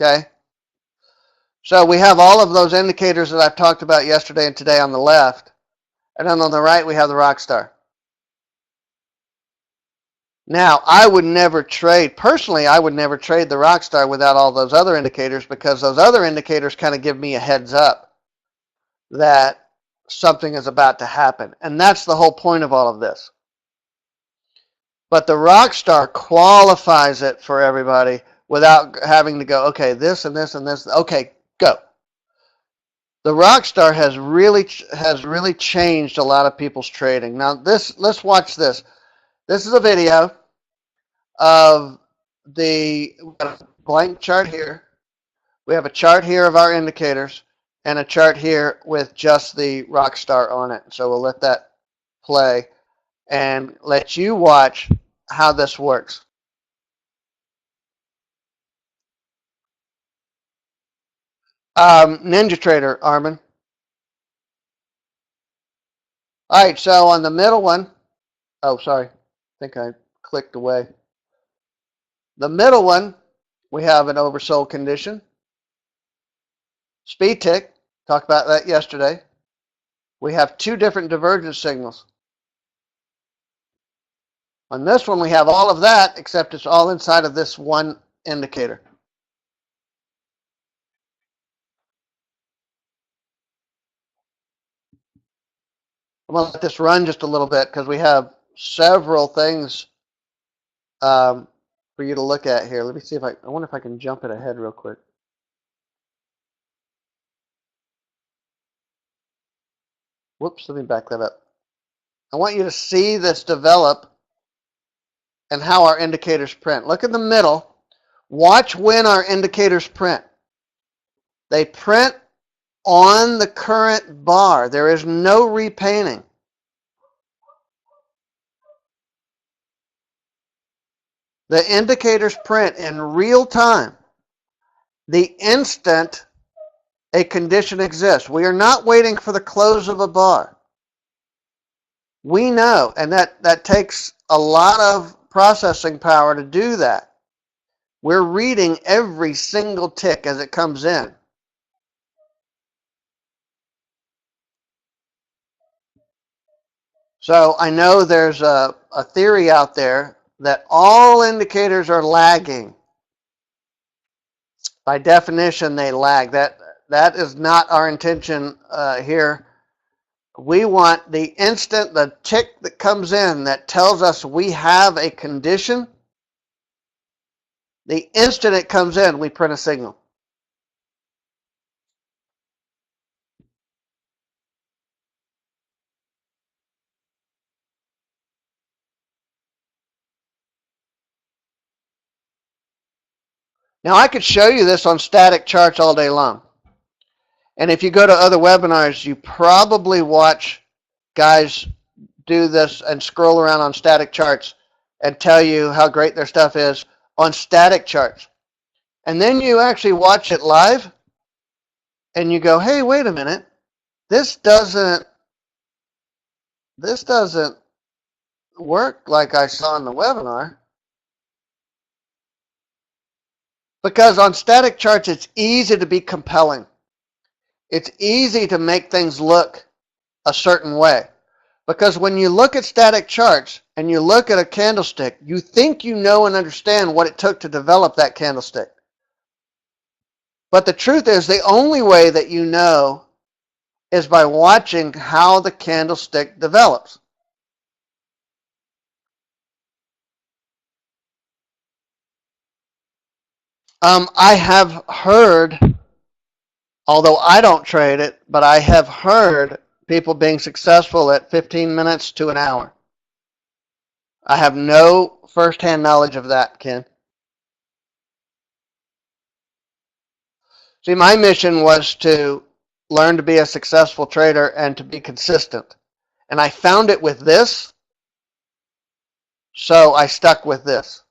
Okay? So we have all of those indicators that I've talked about yesterday and today on the left. And then on the right, we have the Rockstar. Now, I would never trade, personally, I would never trade the Rockstar without all those other indicators because those other indicators kind of give me a heads up that something is about to happen. And that's the whole point of all of this. But the Rockstar qualifies it for everybody without having to go, okay, this and this and this. Okay, Go. The Rockstar has really changed a lot of people's trading. Now let's watch this. This is a video of the blank chart here. We have a chart here of our indicators and a chart here with just the Rockstar on it. So we'll let that play and let you watch how this works. Ninja Trader, Armin. All right, so on the middle one, oh, sorry, I think I clicked away. The middle one, we have an oversold condition. Speed tick, talked about that yesterday. We have two different divergence signals. On this one, we have all of that, except it's all inside of this one indicator. I'm going to let this run just a little bit because we have several things for you to look at here. Let me see if I wonder if I can jump it ahead real quick. Whoops, let me back that up. I want you to see this develop and how our indicators print. Look in the middle. Watch when our indicators print. They print on the current bar. There is no repainting. The indicators print in real time the instant a condition exists. We are not waiting for the close of a bar. We know, and that takes a lot of processing power to do that. We're reading every single tick as it comes in. So I know there's a theory out there that all indicators are lagging. By definition, they lag. That is not our intention here. We want the instant the tick that comes in that tells us we have a condition, the instant it comes in, we print a signal. Now, I could show you this on static charts all day long. And if you go to other webinars, you probably watch guys do this and scroll around on static charts and tell you how great their stuff is on static charts. And then you actually watch it live and you go, hey, wait a minute. This doesn't work like I saw in the webinar. Because on static charts, it's easy to be compelling. It's easy to make things look a certain way. Because when you look at static charts and you look at a candlestick, you think you know and understand what it took to develop that candlestick. But the truth is, the only way that you know is by watching how the candlestick develops. I have heard, although I don't trade it, but I have heard people being successful at 15 minutes to an hour. I have no firsthand knowledge of that, Ken. See, my mission was to learn to be a successful trader and to be consistent. And I found it with this, so I stuck with this.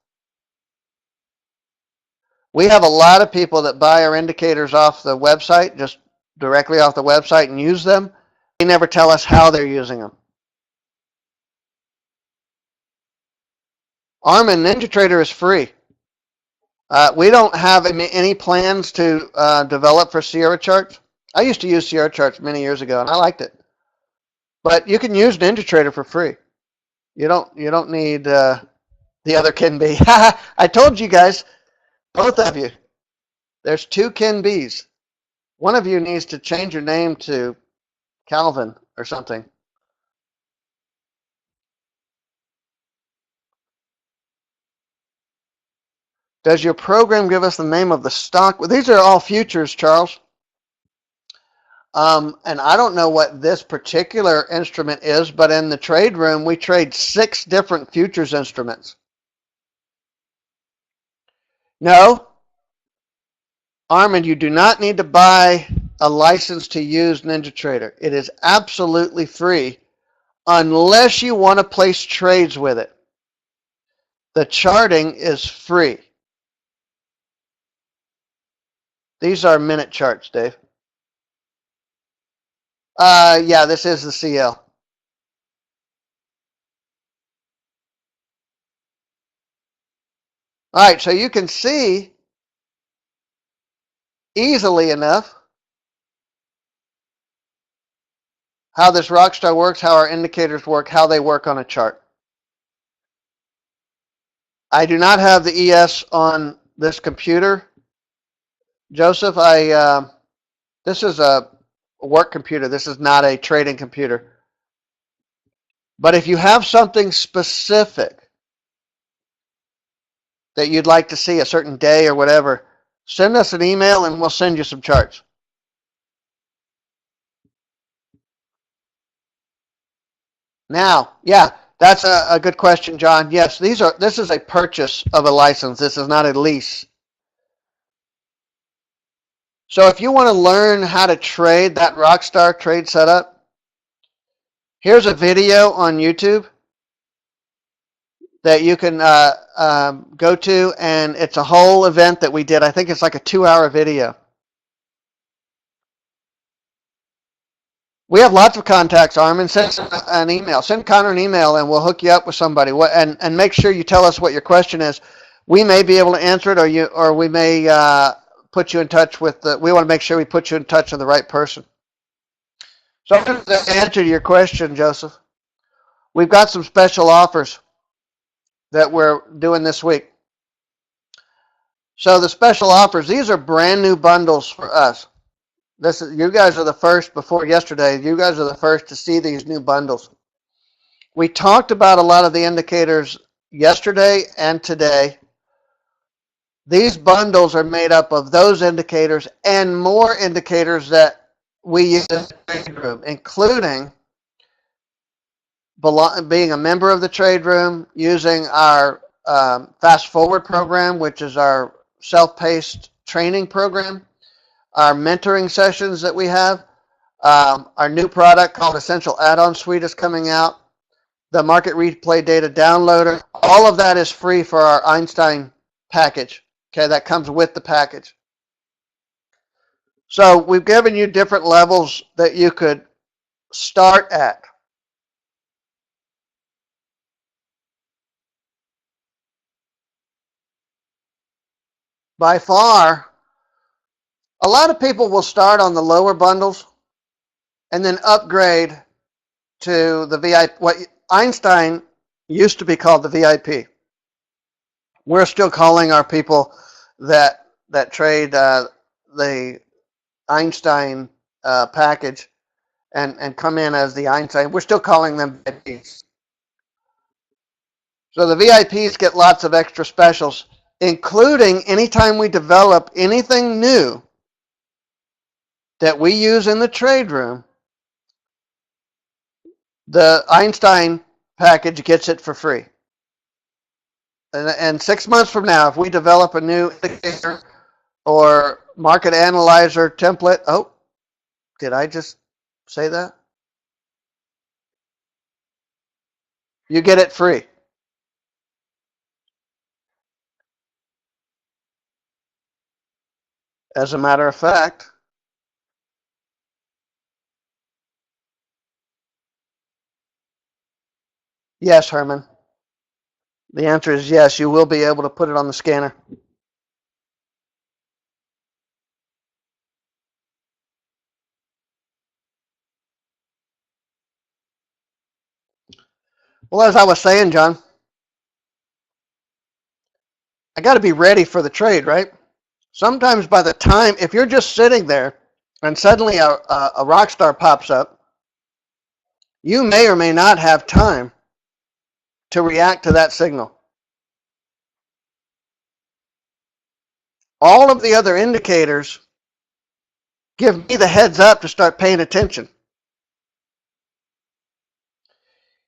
We have a lot of people that buy our indicators off the website, just directly off the website and use them. They never tell us how they're using them. Armin, Ninja Trader is free. We don't have any plans to develop for Sierra charts. I used to use Sierra charts many years ago, and I liked it. But you can use Ninja Trader for free. You don't need the other Ken B. I told you guys, both of you. There's two Ken Bs. One of you needs to change your name to Calvin or something. Does your program give us the name of the stock? Well, these are all futures, Charles. And I don't know what this particular instrument is, but in the trade room, we trade 6 different futures instruments. No, Armin, you do not need to buy a license to use NinjaTrader. It is absolutely free unless you want to place trades with it. The charting is free. These are minute charts, Dave. Yeah, this is the CL. All right, so you can see easily enough how this Rockstar works, how our indicators work, how they work on a chart. I do not have the ES on this computer, Joseph. This is a work computer. This is not a trading computer. But if you have something specific that you'd like to see, a certain day or whatever, send us an email and we'll send you some charts. Now, yeah, that's a good question, John. Yes, this is a purchase of a license. This is not a lease. So if you want to learn how to trade that Rockstar trade setup, here's a video on YouTube that you can go to, and it's a whole event that we did. I think it's like a 2-hour video. We have lots of contacts, Armin. Send an email. Send Connor an email, and we'll hook you up with somebody. And make sure you tell us what your question is. We may be able to answer it, or we may put you in touch with the. We want to make sure we put you in touch with the right person. So to answer your question, Joseph, we've got some special offers that we're doing this week. So the special offers, these are brand new bundles for us. You guys are the first, before yesterday, you guys are the first to see these new bundles. We talked about a lot of the indicators yesterday and today. These bundles are made up of those indicators and more indicators that we use in the trade room, including being a member of the trade room, using our Fast Forward program, which is our self-paced training program, our mentoring sessions that we have, our new product called Essential Add-on Suite is coming out, the Market Replay Data Downloader. All of that is free for our Einstein package. Okay, that comes with the package. So we've given you different levels that you could start at. By far, a lot of people will start on the lower bundles and then upgrade to the VIP, what Einstein used to be called the VIP. We're still calling our people that trade the Einstein package and come in as the Einstein. We're still calling them VIPs. So the VIPs get lots of extra specials, including anytime we develop anything new that we use in the trade room, the Einstein package gets it for free. And 6 months from now, if we develop a new indicator or market analyzer template, oh, did I just say that? You get it free. As a matter of fact, yes, Herman. The answer is yes, you will be able to put it on the scanner. Well, as I was saying, John, I got to be ready for the trade, right? Sometimes by the time, if you're just sitting there and suddenly a rock star pops up, you may or may not have time to react to that signal. All of the other indicators give me the heads up to start paying attention.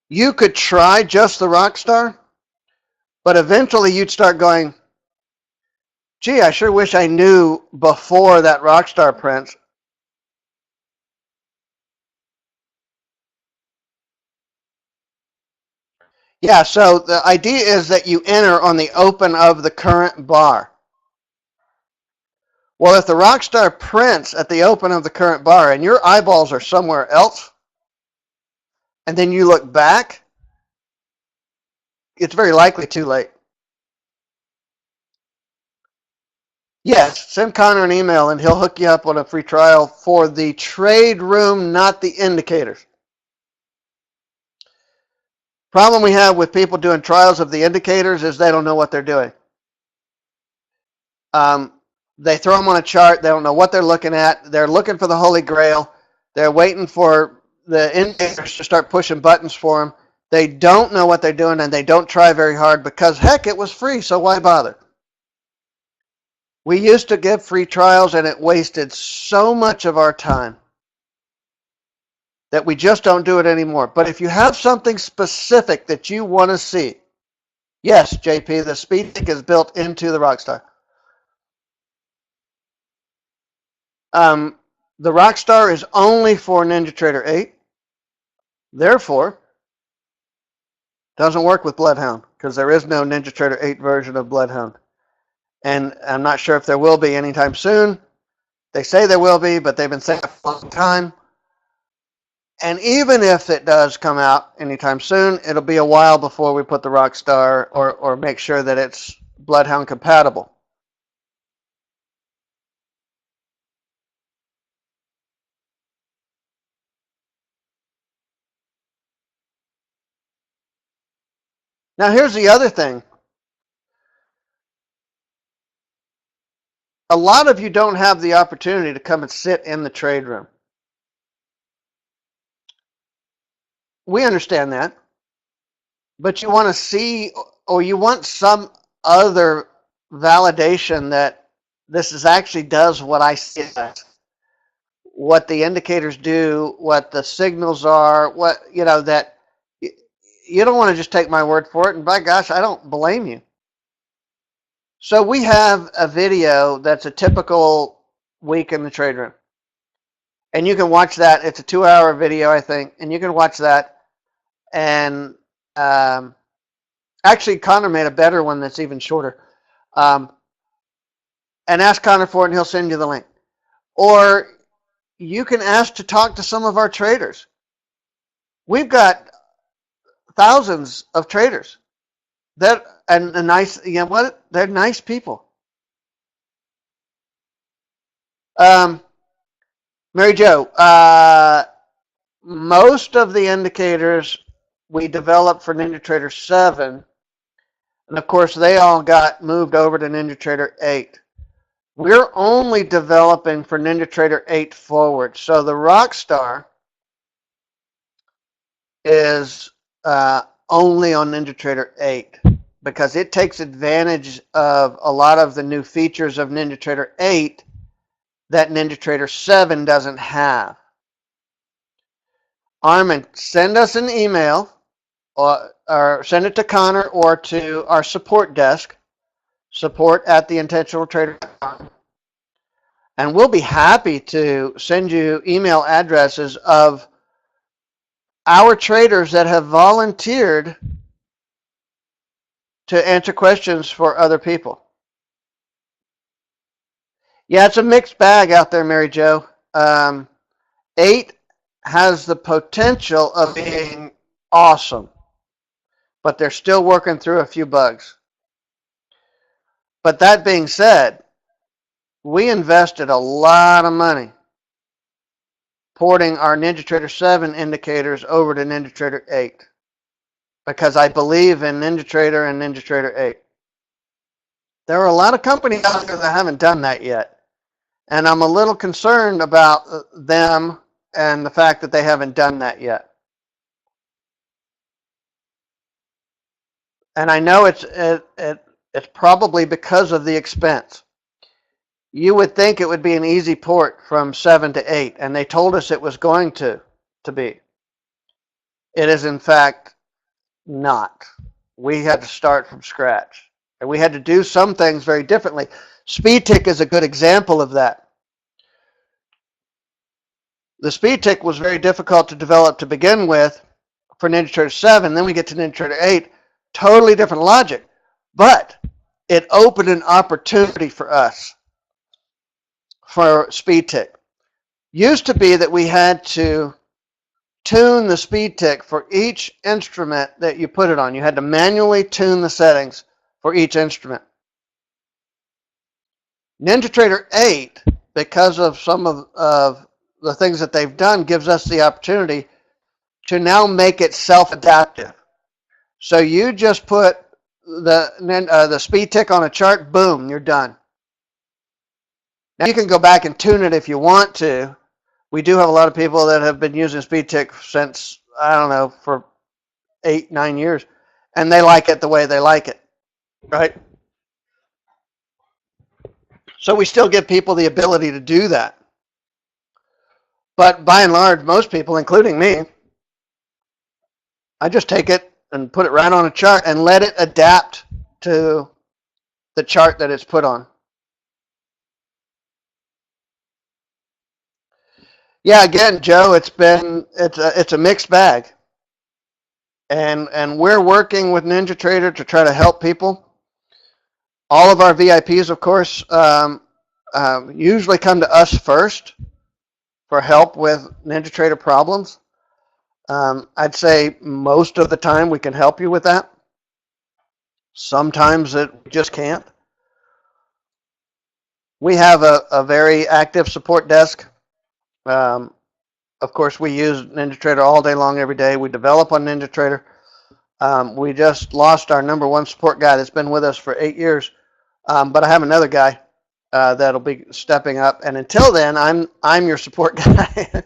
You could try just the Rockstar, but eventually you'd start going, gee, I sure wish I knew before that Rockstar prints. Yeah, so the idea is that you enter on the open of the current bar. Well, if the Rockstar prints at the open of the current bar and your eyeballs are somewhere else, and then you look back, it's very likely too late. Yes, send Connor an email and he'll hook you up on a free trial for the trade room, not the indicators. Problem we have with people doing trials of the indicators is they don't know what they're doing. They throw them on a chart. They don't know what they're looking at. They're looking for the Holy Grail. They're waiting for the indicators to start pushing buttons for them. They don't know what they're doing, and they don't try very hard because, heck, it was free, so why bother? We used to give free trials, and it wasted so much of our time that we just don't do it anymore. But if you have something specific that you want to see, yes, JP, the speed tick is built into the Rockstar. The Rockstar is only for NinjaTrader 8. Therefore, doesn't work with Bloodhound because there is no NinjaTrader 8 version of Bloodhound. And I'm not sure if there will be anytime soon. They say there will be, but they've been saying it for a long time. And even if it does come out anytime soon, it'll be a while before we put the Rockstar or make sure that it's Bloodhound compatible. Now, here's the other thing. A lot of you don't have the opportunity to come and sit in the trade room. We understand that. But you want to see, or you want some other validation that this is actually does what I see it does. What the indicators do, what the signals are, what, that you don't want to just take my word for it. And by gosh, I don't blame you. So we have a video that's a typical week in the trade room. And you can watch that. It's a 2-hour video, I think. And you can watch that. And actually, Connor made a better one that's even shorter. And ask Connor for it, and he'll send you the link. Or you can ask to talk to some of our traders. We've got thousands of traders. And nice, what? They're nice people. Mary Jo, most of the indicators we developed for NinjaTrader 7, and of course they all got moved over to NinjaTrader 8. We're only developing for NinjaTrader 8 forward. So the Rockstar is only on NinjaTrader 8 because it takes advantage of a lot of the new features of NinjaTrader 8 that NinjaTrader 7 doesn't have. Armin, send us an email or send it to Connor or to our support desk, support@theintentionaltrader.com. And we'll be happy to send you email addresses of our traders that have volunteered to answer questions for other people. Yeah, it's a mixed bag out there, Mary Jo. 8 has the potential of being awesome, but they're still working through a few bugs. But that being said, we invested a lot of money porting our NinjaTrader 7 indicators over to NinjaTrader 8 because I believe in NinjaTrader and NinjaTrader 8. There are a lot of companies out there that haven't done that yet, and I'm a little concerned about them and the fact that they haven't done that yet. And I know it's probably because of the expense. you would think it would be an easy port from 7 to 8, and they told us it was going to be. It is, in fact, not. We had to start from scratch, and we had to do some things very differently. Speed tick is a good example of that. The speed tick was very difficult to develop to begin with for NinjaTrader 7. Then we get to NinjaTrader 8, totally different logic, but it opened an opportunity for us for speed tick. Used to be that we had to tune the speed tick for each instrument that you put it on. You had to manually tune the settings for each instrument. NinjaTrader 8, because of some of the things that they've done, gives us the opportunity to now make it self-adaptive. So you just put the speed tick on a chart, boom, you're done. Now you can go back and tune it if you want to. We do have a lot of people that have been using speed tick since, I don't know, for 8, 9 years, and they like it the way they like it, right? So we still give people the ability to do that. But by and large, most people, including me, I just take it and put it right on a chart and let it adapt to the chart that it's put on. Yeah, again, Joe, it's a mixed bag, and we're working with NinjaTrader to try to help people. All of our VIPs, of course, usually come to us first for help with NinjaTrader problems. I'd say most of the time we can help you with that. Sometimes it just can't. We have a very active support desk. Of course, we use NinjaTrader all day long, every day. We develop on NinjaTrader. We just lost our #1 support guy that's been with us for 8 years, but I have another guy that'll be stepping up. And until then, I'm your support guy.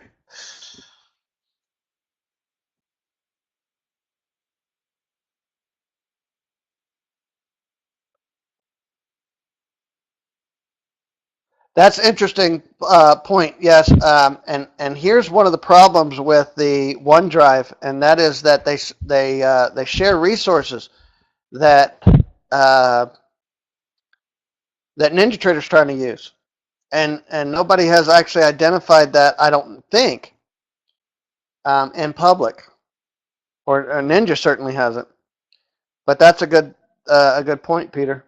That's an interesting point. Yes, and here's one of the problems with the OneDrive, and that is that they share resources that that NinjaTrader is trying to use, and nobody has actually identified that, I don't think, in public, or Ninja certainly hasn't. But that's a good point, Peter.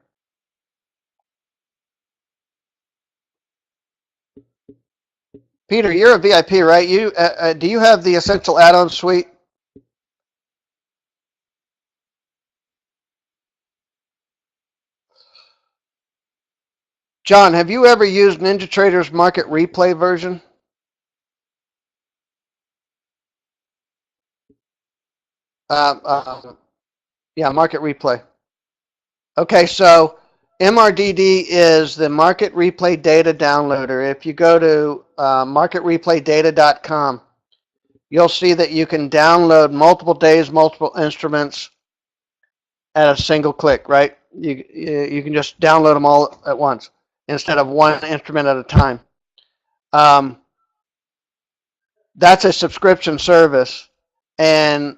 Peter, you're a VIP, right? You do you have the Essential Add-on Suite? John, have you ever used NinjaTrader's Market Replay version? Yeah, Market Replay. Okay, so MRDD is the Market Replay Data Downloader. If you go to marketreplaydata.com, you'll see that you can download multiple days, multiple instruments at a single click, right? You can just download them all at once instead of one instrument at a time. That's a subscription service, and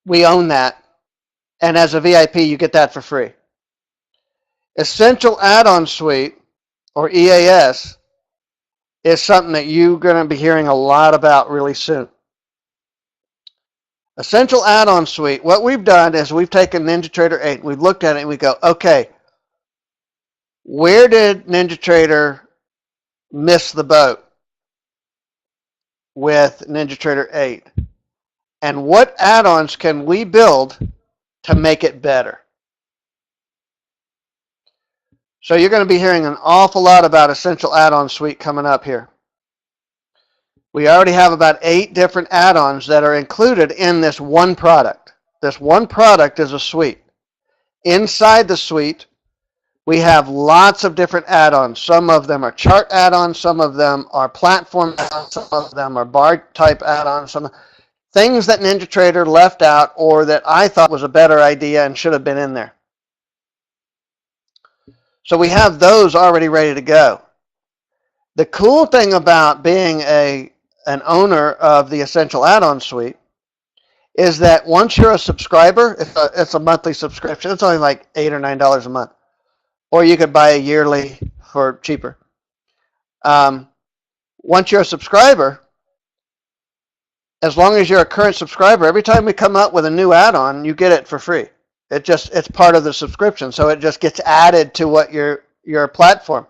we own that. And as a VIP, you get that for free. Essential Add-on Suite, or EAS, is something that you're going to be hearing a lot about really soon. Essential Add-on Suite, what we've done is we've taken NinjaTrader 8, we've looked at it, and we go, okay, where did NinjaTrader miss the boat with NinjaTrader 8? And what add-ons can we build to make it better? So you're going to be hearing an awful lot about Essential Add-on Suite coming up here. We already have about 8 different add-ons that are included in this one product. This one product is a suite. Inside the suite, we have lots of different add-ons. Some of them are chart add-ons, some of them are platform add-ons, some of them are bar type add-ons, some things that NinjaTrader left out or that I thought was a better idea and should have been in there. So we have those already ready to go. The cool thing about being an owner of the Essential Add-on Suite is that once you're a subscriber, it's a monthly subscription. It's only like $8 or $9 a month, or you could buy a yearly for cheaper. Once you're a subscriber, as long as you're a current subscriber, every time we come up with a new add-on, you get it for free. It's part of the subscription, so it just gets added to what your platform,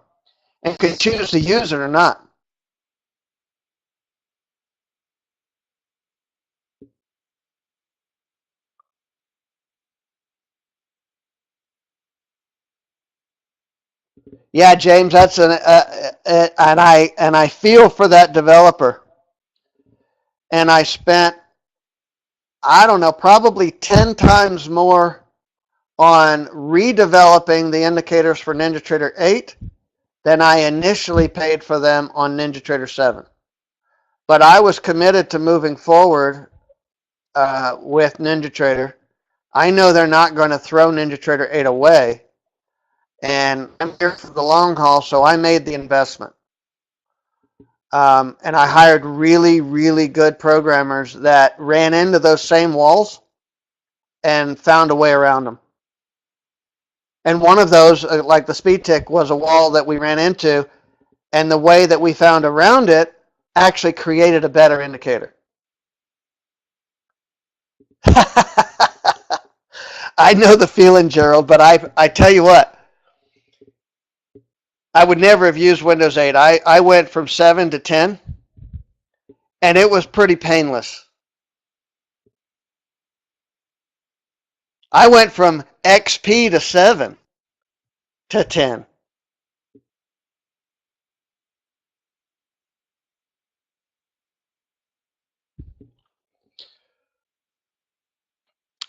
and you can choose to use it or not. Yeah, James, that's and I feel for that developer. And I spent, I don't know, probably 10 times more on redeveloping the indicators for NinjaTrader 8 than I initially paid for them on NinjaTrader 7. But I was committed to moving forward with NinjaTrader. I know they're not going to throw NinjaTrader 8 away, and I'm here for the long haul, so I made the investment. And I hired really, really good programmers that ran into those same walls and found a way around them. And one of those, like the speed tick, was a wall that we ran into, and the way that we found around it actually created a better indicator. I know the feeling, Gerald, but I tell you what, I would never have used Windows 8. I went from 7 to 10, and it was pretty painless. I went from XP to 7 to 10.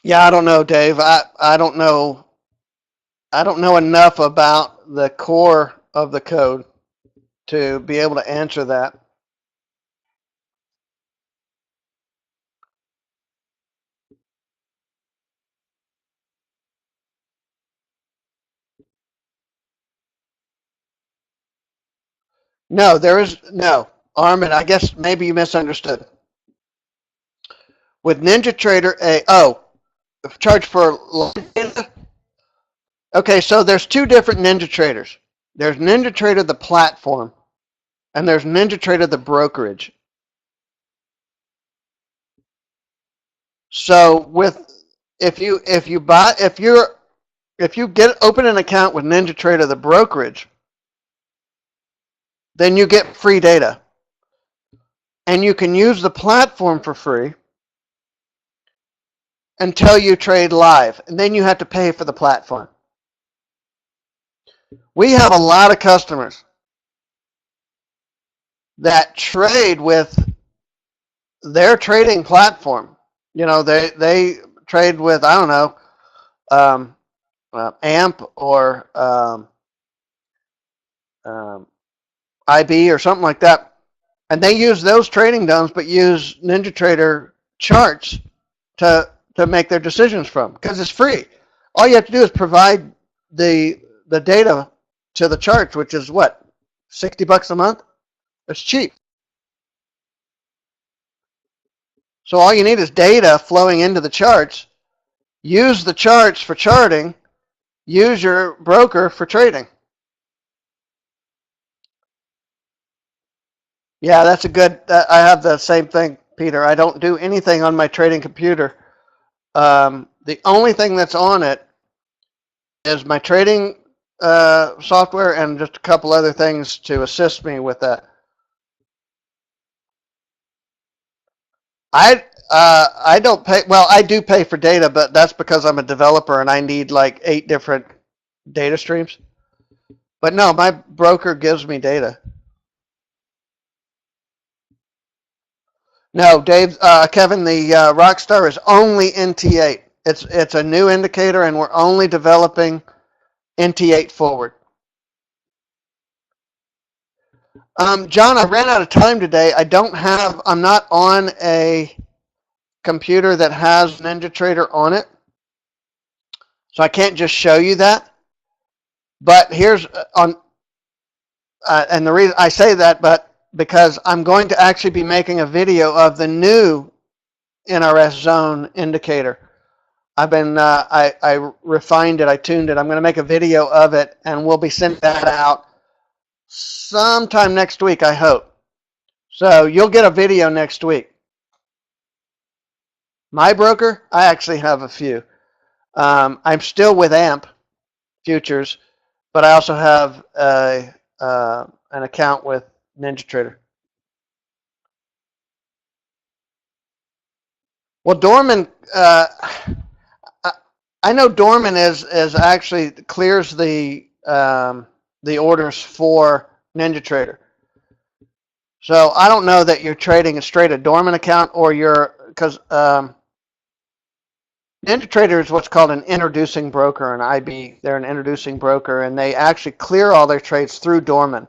Yeah, I don't know, Dave. I don't know. I don't know enough about the core of the code to be able to answer that. No, there is no. Armin, I guess maybe you misunderstood. With NinjaTrader charge for data. Okay, so there's two different NinjaTraders. There's NinjaTrader the platform, and there's NinjaTrader the brokerage. So if you open an account with NinjaTrader the brokerage, then you get free data, and you can use the platform for free until you trade live, and then you have to pay for the platform. We have a lot of customers that trade with their trading platform. You know, they trade with, I don't know, AMP or IB or something like that, and they use those trading domes, but use NinjaTrader charts to make their decisions from, because it's free. All you have to do is provide the data to the charts, which is what, $60 a month? It's cheap. So all you need is data flowing into the charts. Use the charts for charting. Use your broker for trading. Yeah, that's a good. I have the same thing, Peter. I don't do anything on my trading computer. The only thing that's on it is my trading software and just a couple other things to assist me with that. I don't pay. Well, I do pay for data, but that's because I'm a developer and I need like 8 different data streams. But no, my broker gives me data. No, Dave, Kevin, the Rockstar is only NT8. It's a new indicator, and we're only developing NT8 forward. John, I ran out of time today. I'm not on a computer that has NinjaTrader on it, so I can't just show you that. But here's on, and the reason I say that, but because I'm going to actually be making a video of the new NRS zone indicator. I refined it, I tuned it. I'm going to make a video of it, and we'll be sending that out sometime next week, I hope. So you'll get a video next week. My broker, I actually have a few. I'm still with AMP Futures, but I also have an account with NinjaTrader. Well, Dorman, I know Dorman is actually clears the orders for NinjaTrader. So I don't know that you're trading a straight a Dorman account or you're because NinjaTrader is what's called an introducing broker, an IB. They're an introducing broker, and they actually clear all their trades through Dorman.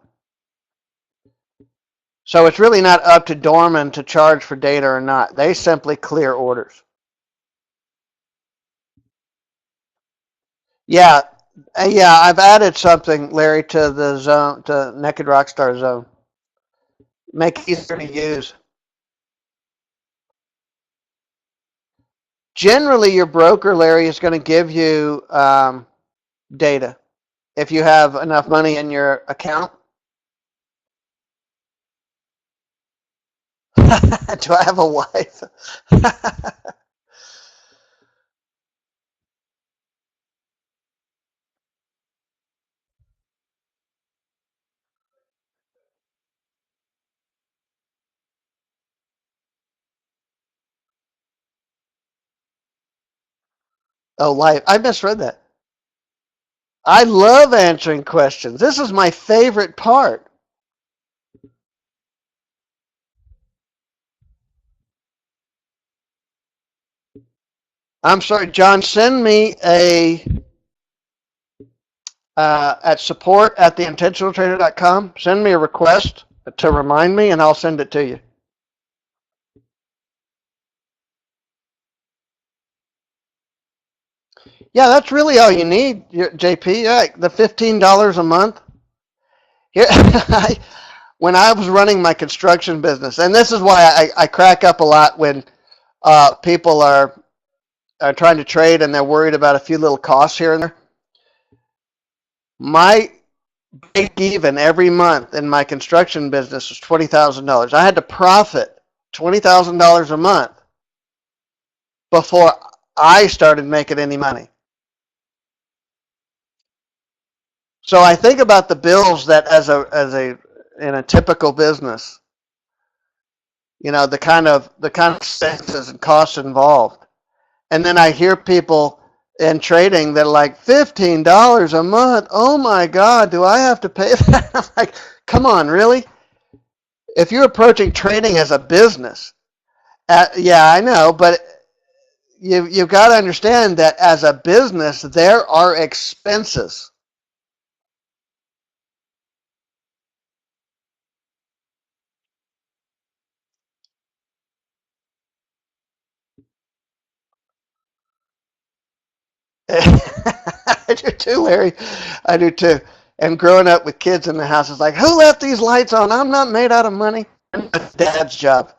So it's really not up to Dorman to charge for data or not. They simply clear orders. Yeah, yeah. I've added something, Larry, to the zone, to Naked Rockstar Zone. Make it easier to use. Generally, your broker, Larry, is going to give you data if you have enough money in your account. Do I have a wife? Oh, life. I misread that. I love answering questions. This is my favorite part. I'm sorry, John. Send me at support at theintentionaltrader.com. Send me a request to remind me, and I'll send it to you. Yeah, that's really all you need, JP. Yeah, the $15 a month. Here, when I was running my construction business, and this is why I crack up a lot when people are trying to trade and they're worried about a few little costs here and there. My break even every month in my construction business was $20,000. I had to profit $20,000 a month before I started making any money. So I think about the bills that as a in a typical business, you know, the kind of expenses and costs involved. And then I hear people in trading that are like $15 a month. Oh my God, do I have to pay that? I'm like, come on, really? If you're approaching trading as a business, yeah, I know, but you've got to understand that as a business, there are expenses. I do too, Larry. I do too. And growing up with kids in the house is like, who left these lights on? I'm not made out of money. It's Dad's job.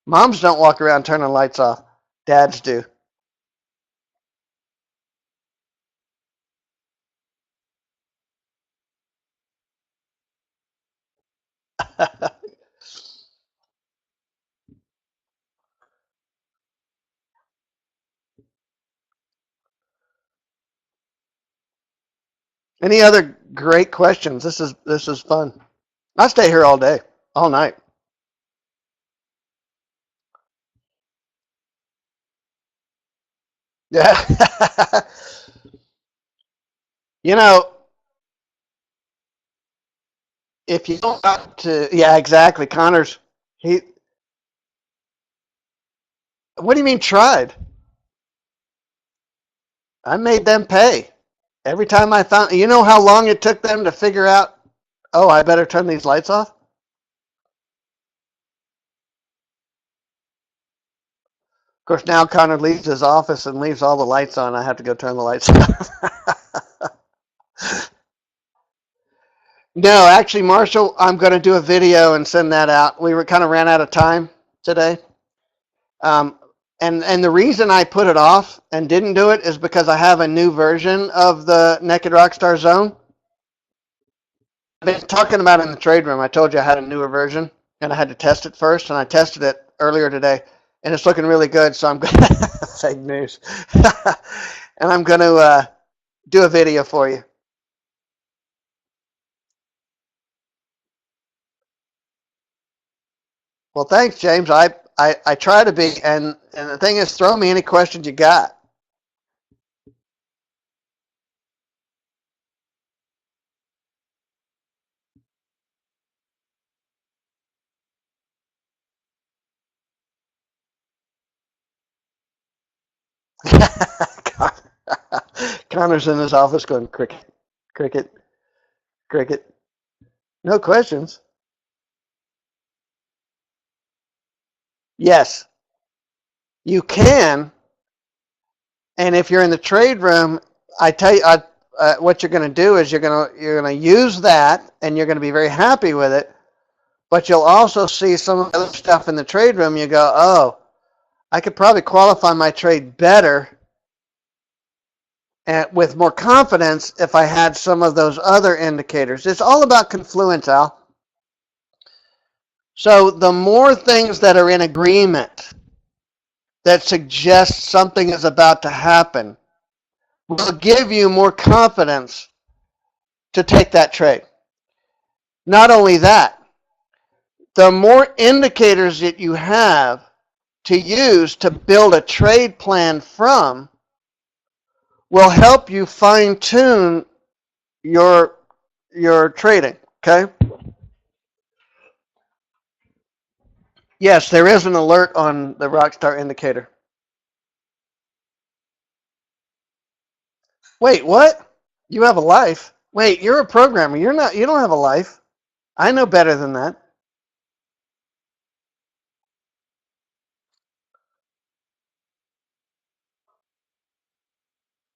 Moms don't walk around turning lights off. Dads do. Any other great questions? This is fun. I stay here all day, all night. Yeah. You know, if you don't got to, yeah, exactly. Connor's, he, what do you mean tried? I made them pay. Every time I found, you know how long it took them to figure out, oh, I better turn these lights off? Of course, now Connor leaves his office and leaves all the lights on. I have to go turn the lights off. No, actually, Marshall, I'm going to do a video and send that out. We were kind of ran out of time today. Um, and the reason I put it off and didn't do it is because I have a new version of the Naked Rockstar Zone. I've been talking about it in the trade room. I told you I had a newer version and I had to test it first, and I tested it earlier today, and it's looking really good. So I'm going to fake news, and I'm going to do a video for you. Well, thanks, James. I try to be, and the thing is, throw me any questions you got. Connor's in his office going cricket, cricket, cricket. No questions. Yes, you can. And if you're in the trade room, I tell you, what you're going to do is you're going to use that, and you're going to be very happy with it. But you'll also see some of the other stuff in the trade room. You go, oh, I could probably qualify my trade better and with more confidence if I had some of those other indicators. It's all about confluence, Al. So the more things that are in agreement that suggest something is about to happen will give you more confidence to take that trade. Not only that, the more indicators that you have to use to build a trade plan from will help you fine tune your trading. Okay. Yes, there is an alert on the Rockstar indicator. Wait, what? You have a life? Wait, you're a programmer. You're not. You don't have a life. I know better than that.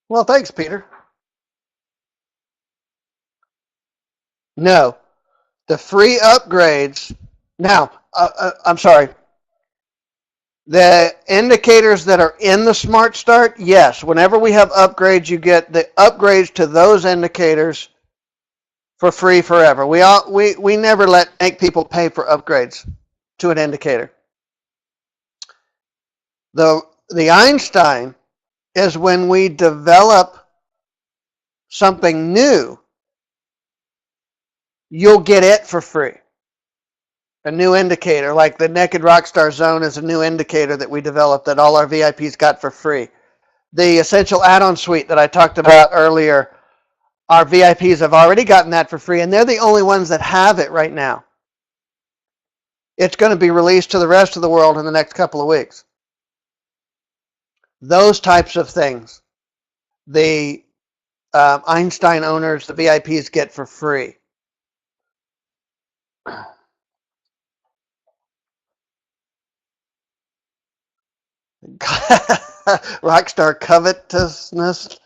Well, thanks, Peter. No, the free upgrades. Now, I'm sorry. The indicators that are in the Smart Start, yes. Whenever we have upgrades, you get the upgrades to those indicators for free forever. We never make people pay for upgrades to an indicator. The Einstein is when we develop something new, you'll get it for free. A new indicator, like the Naked Rockstar Zone is a new indicator that we developed that all our VIPs got for free. The Essential Add-on Suite that I talked about earlier, our VIPs have already gotten that for free, and they're the only ones that have it right now. It's going to be released to the rest of the world in the next couple of weeks. Those types of things, the Einstein owners, the VIPs get for free. Rockstar covetousness.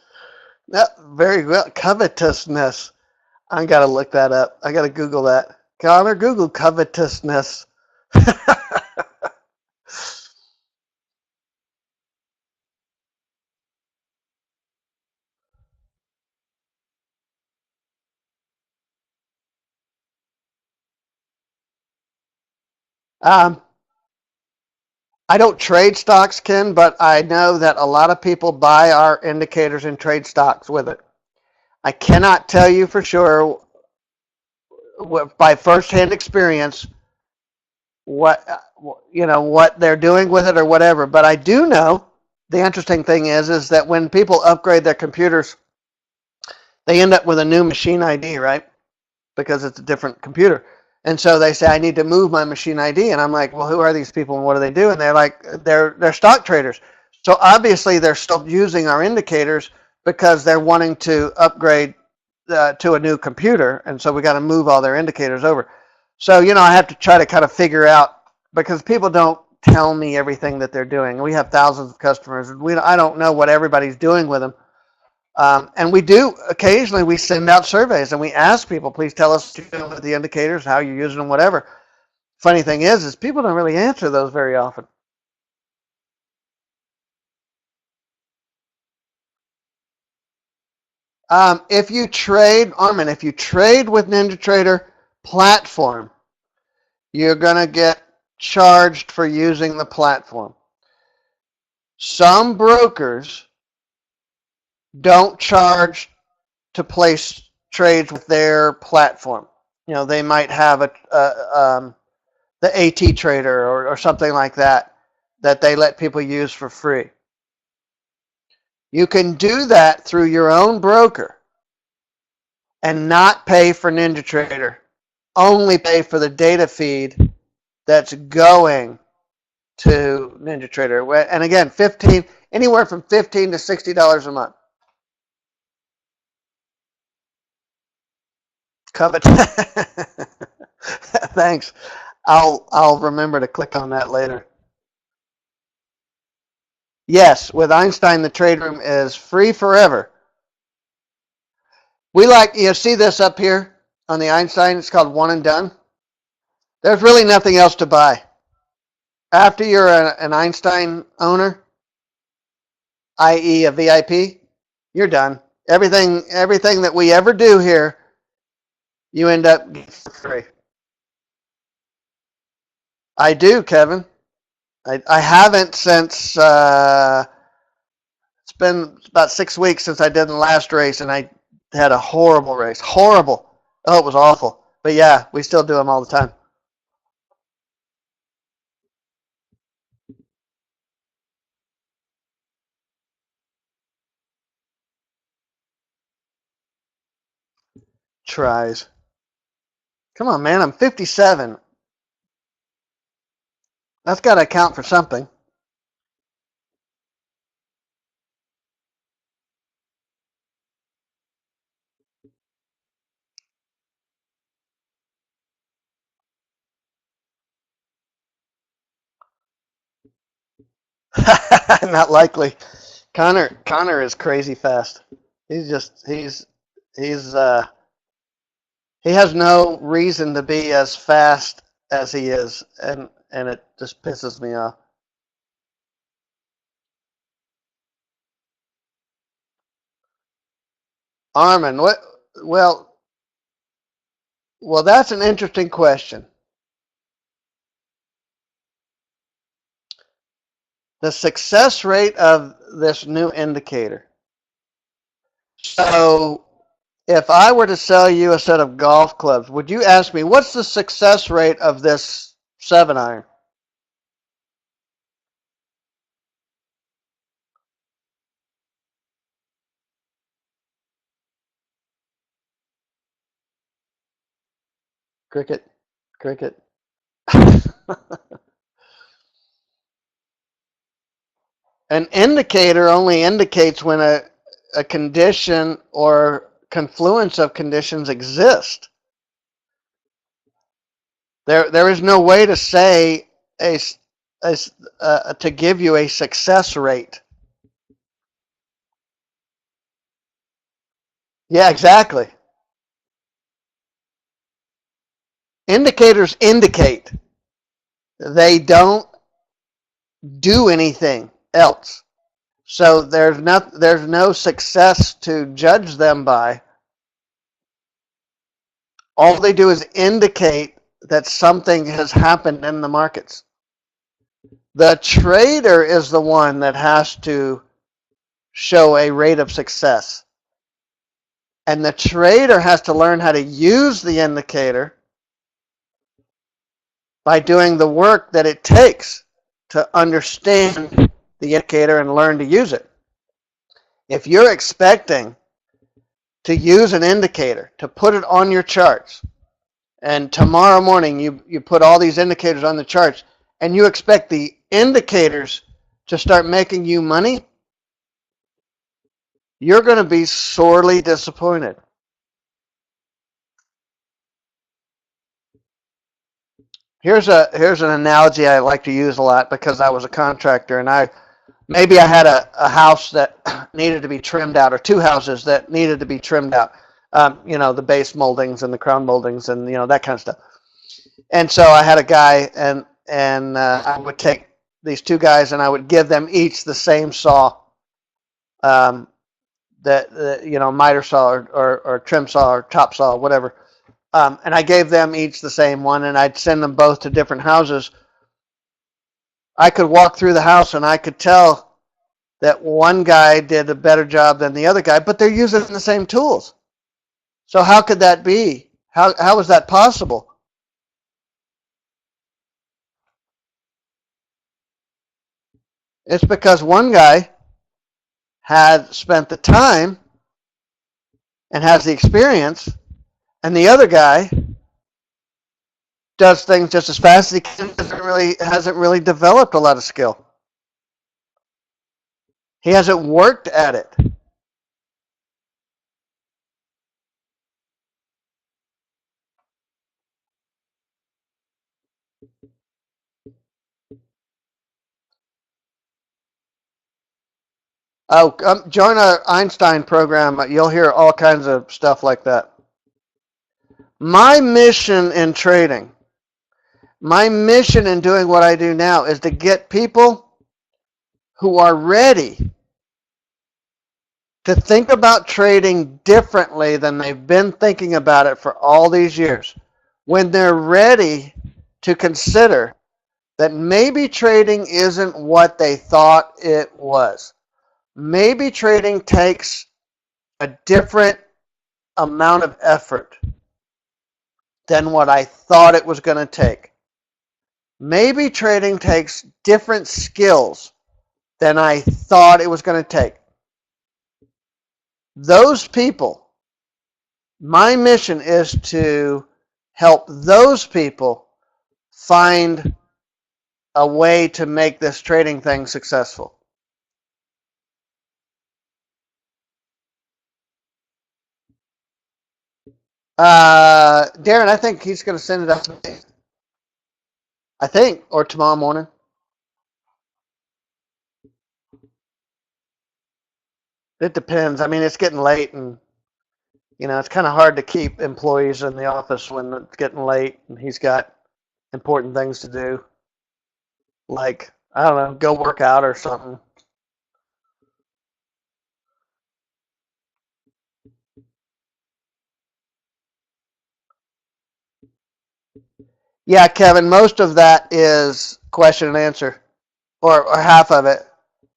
Very well. Covetousness. I got to look that up. I got to Google that. Connor, Google covetousness. um, I don't trade stocks, Ken, but I know that a lot of people buy our indicators and trade stocks with it. I cannot tell you for sure by firsthand experience what what they're doing with it or whatever, but I do know the interesting thing is that when people upgrade their computers, they end up with a new machine ID, right? Because it's a different computer. And so they say, I need to move my machine ID. And I'm like, well, who are these people and what do they do? And they're like, they're stock traders. So obviously they're still using our indicators because they're wanting to upgrade to a new computer. And so we got to move all their indicators over. So, I have to try to kind of figure out, because people don't tell me everything that they're doing. We have thousands of customers. I don't know what everybody's doing with them. And we do occasionally we send out surveys and we ask people, please tell us what you're doing with the indicators, how you're using them, whatever. Funny thing is people don't really answer those very often. If you trade, Armin, if you trade with NinjaTrader platform, you're going to get charged for using the platform. Some brokers don't charge to place trades with their platform. You know, they might have the AT Trader or something like that they let people use for free. You can do that through your own broker and not pay for NinjaTrader. Only pay for the data feed that's going to NinjaTrader. And again, anywhere from $15 to $60 a month. Covet. Thanks. I'll remember to click on that later. Yes, with Einstein, the trade room is free forever. We see this up here on the Einstein. It's called One and Done. There's really nothing else to buy. After you're an Einstein owner, i.e. a VIP, you're done. Everything that we ever do here, you end up getting for free. I do, Kevin. I haven't since it's been about 6 weeks since I did the last race, and I had a horrible race. Horrible. Oh, it was awful. But yeah, we still do them all the time. Tries. Come on, man. I'm 57. That's got to account for something. Not likely. Connor is crazy fast. He's he has no reason to be as fast as he is, and it just pisses me off. Armin, what? Well, that's an interesting question. The success rate of this new indicator. So, if I were to sell you a set of golf clubs, would you ask me what's the success rate of this 7-iron? Cricket, cricket. An indicator only indicates when a condition or confluence of conditions exist. There is no way to say to give you a success rate. Yeah, exactly. Indicators indicate. They don't do anything else. So there's no success to judge them by. All they do is indicate that something has happened in the markets. The trader is the one that has to show a rate of success. And the trader has to learn how to use the indicator by doing the work that it takes to understand the indicator and learn to use it. If you're expecting to use an indicator, to put it on your charts, and tomorrow morning you put all these indicators on the charts, and you expect the indicators to start making you money, you're going to be sorely disappointed. Here's an analogy I like to use a lot because I was a contractor and I Maybe I had a house that needed to be trimmed out, or two houses that needed to be trimmed out. The base moldings and the crown moldings, and that kind of stuff. And so I had a guy, and I would take these two guys, and I would give them each the same saw, miter saw or trim saw or chop saw, whatever. And I gave them each the same one, and I'd send them both to different houses. I could walk through the house, and I could tell that one guy did a better job than the other guy, but they're using the same tools. So how could that be? How is that possible? It's because one guy had spent the time and has the experience, and the other guy does things just as fast as he can, hasn't really developed a lot of skill. He hasn't worked at it. Oh, join our Einstein program. You'll hear all kinds of stuff like that. My mission in trading, my mission in doing what I do now is to get people who are ready to think about trading differently than they've been thinking about it for all these years. When they're ready to consider that maybe trading isn't what they thought it was. Maybe trading takes a different amount of effort than what I thought it was going to take. Maybe trading takes different skills than I thought it was going to take. Those people, my mission is to help those people find a way to make this trading thing successful. Darren, I think he's going to send it up today. I think, or tomorrow morning. It depends. I mean, it's getting late, and it's kind of hard to keep employees in the office when it's getting late and he's got important things to do, like, I don't know, go work out or something. Yeah, Kevin, most of that is question and answer, or half of it.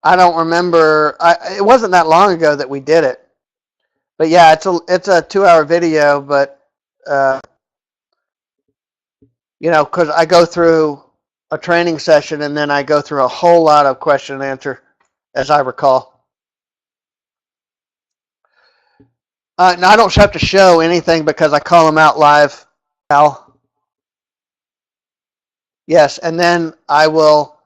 I don't remember. It wasn't that long ago that we did it, but yeah, it's a 2-hour video. But because I go through a training session and then I go through a whole lot of question and answer, as I recall. Now I don't have to show anything because I call them out live. Al. Yes, and then I will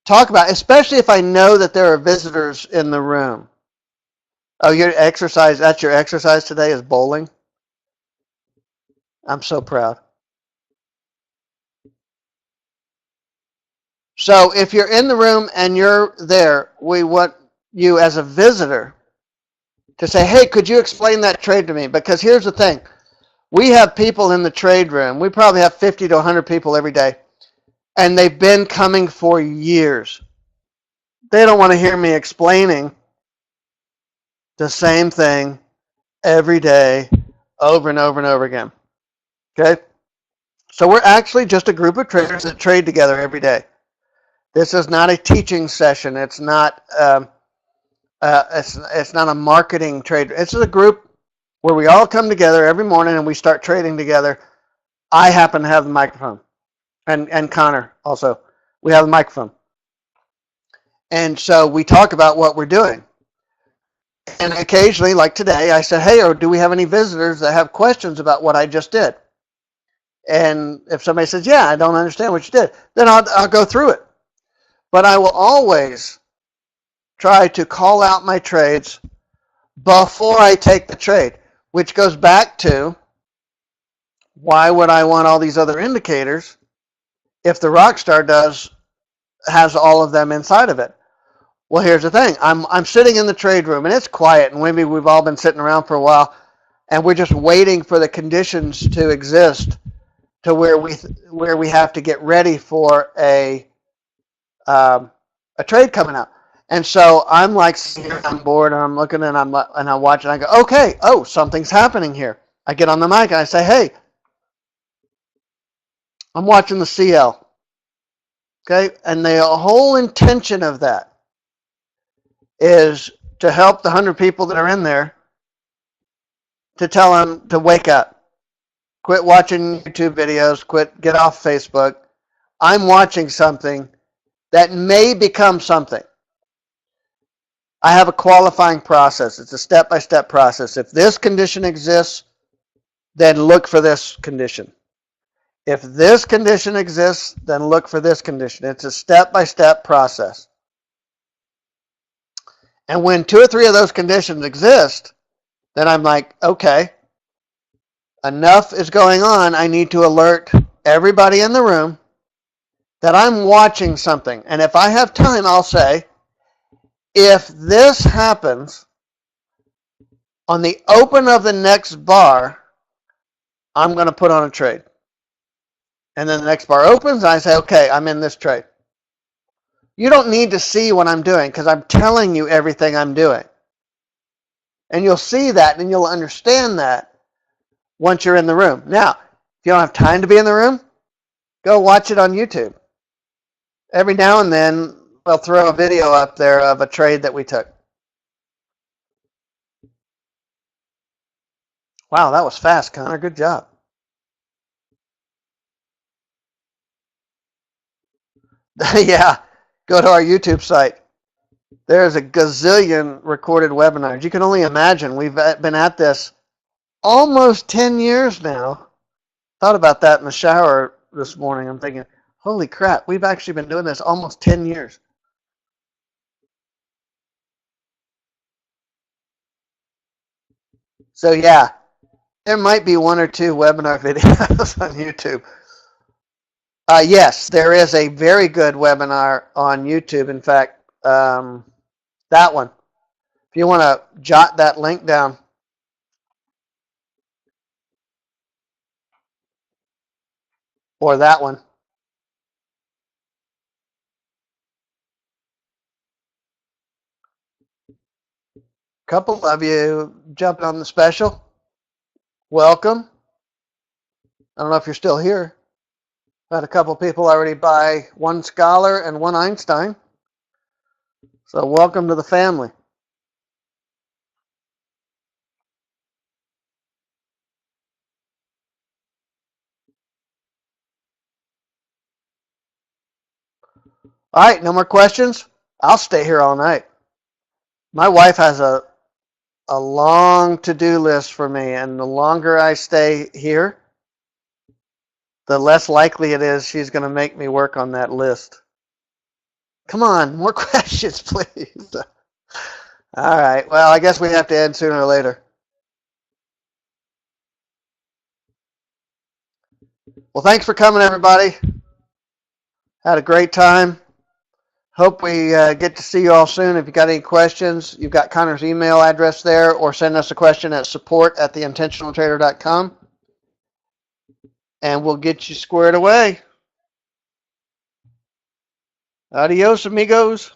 talk about, especially if I know that there are visitors in the room. Oh, your exercise, that's your exercise today is bowling? I'm so proud. So if you're in the room and you're there, we want you as a visitor to say, hey, could you explain that trade to me? Because here's the thing. We have people in the trade room. We probably have 50 to 100 people every day. And they've been coming for years. They don't want to hear me explaining the same thing every day, over and over and over again. Okay? So we're actually just a group of traders that trade together every day. This is not a teaching session. It's not it's not a marketing trade. It's a group where we all come together every morning and we start trading together. I happen to have the microphone, and Connor also. We have the microphone. And so we talk about what we're doing. And occasionally, like today, I said, hey, or do we have any visitors that have questions about what I just did? And if somebody says, yeah, I don't understand what you did, then I'll go through it. But I will always try to call out my trades before I take the trade, which goes back to why would I want all these other indicators if the Rockstar has all of them inside of it? Well, here's the thing. I'm sitting in the trade room and it's quiet, and maybe we've all been sitting around for a while, and we're just waiting for the conditions to exist to where we have to get ready for um, a trade coming out. And so I'm like sitting here, I'm bored, and I'm looking, and I watch, and I go, okay, oh, something's happening here. I get on the mic and I say, hey, I'm watching the CL. Okay, and the whole intention of that is to help the 100 people that are in there, to tell them to wake up, quit watching YouTube videos, get off Facebook. I'm watching something that may become something. I have a qualifying process. It's a step-by-step process. If this condition exists, then look for this condition. If this condition exists, then look for this condition. It's a step-by-step process. And when 2 or 3 of those conditions exist, then I'm like, okay, enough is going on. I need to alert everybody in the room that I'm watching something. And if I have time, I'll say, if this happens on the open of the next bar, I'm going to put on a trade. And then the next bar opens, and I say, okay, I'm in this trade. You don't need to see what I'm doing because I'm telling you everything I'm doing. And you'll see that and you'll understand that once you're in the room. Now, if you don't have time to be in the room, go watch it on YouTube. Every now and then, we'll throw a video up there of a trade that we took. Wow, that was fast, Connor. Good job. Yeah, go to our YouTube site. There's a gazillion recorded webinars. You can only imagine. We've been at this almost 10 years now. Thought about that in the shower this morning. I'm thinking, holy crap, we've actually been doing this almost 10 years. So yeah, there might be 1 or 2 webinar videos on YouTube. Yes, there is a very good webinar on YouTube. In fact, that one. If you want to jot that link down. Or that one. A couple of you jumped on the special. Welcome. I don't know if you're still here. I had a couple people already buy 1 Scholar and 1 Einstein. So welcome to the family. All right, no more questions? I'll stay here all night. My wife has a long to-do list for me, and the longer I stay here, the less likely it is she's going to make me work on that list. Come on, more questions, please. All right, well, I guess we have to end sooner or later. Well, thanks for coming, everybody. Had a great time. Hope we get to see you all soon. If you got any questions, you've got Connor's email address there, or send us a question at support@theintentionaltrader.com, and we'll get you squared away. Adios, amigos.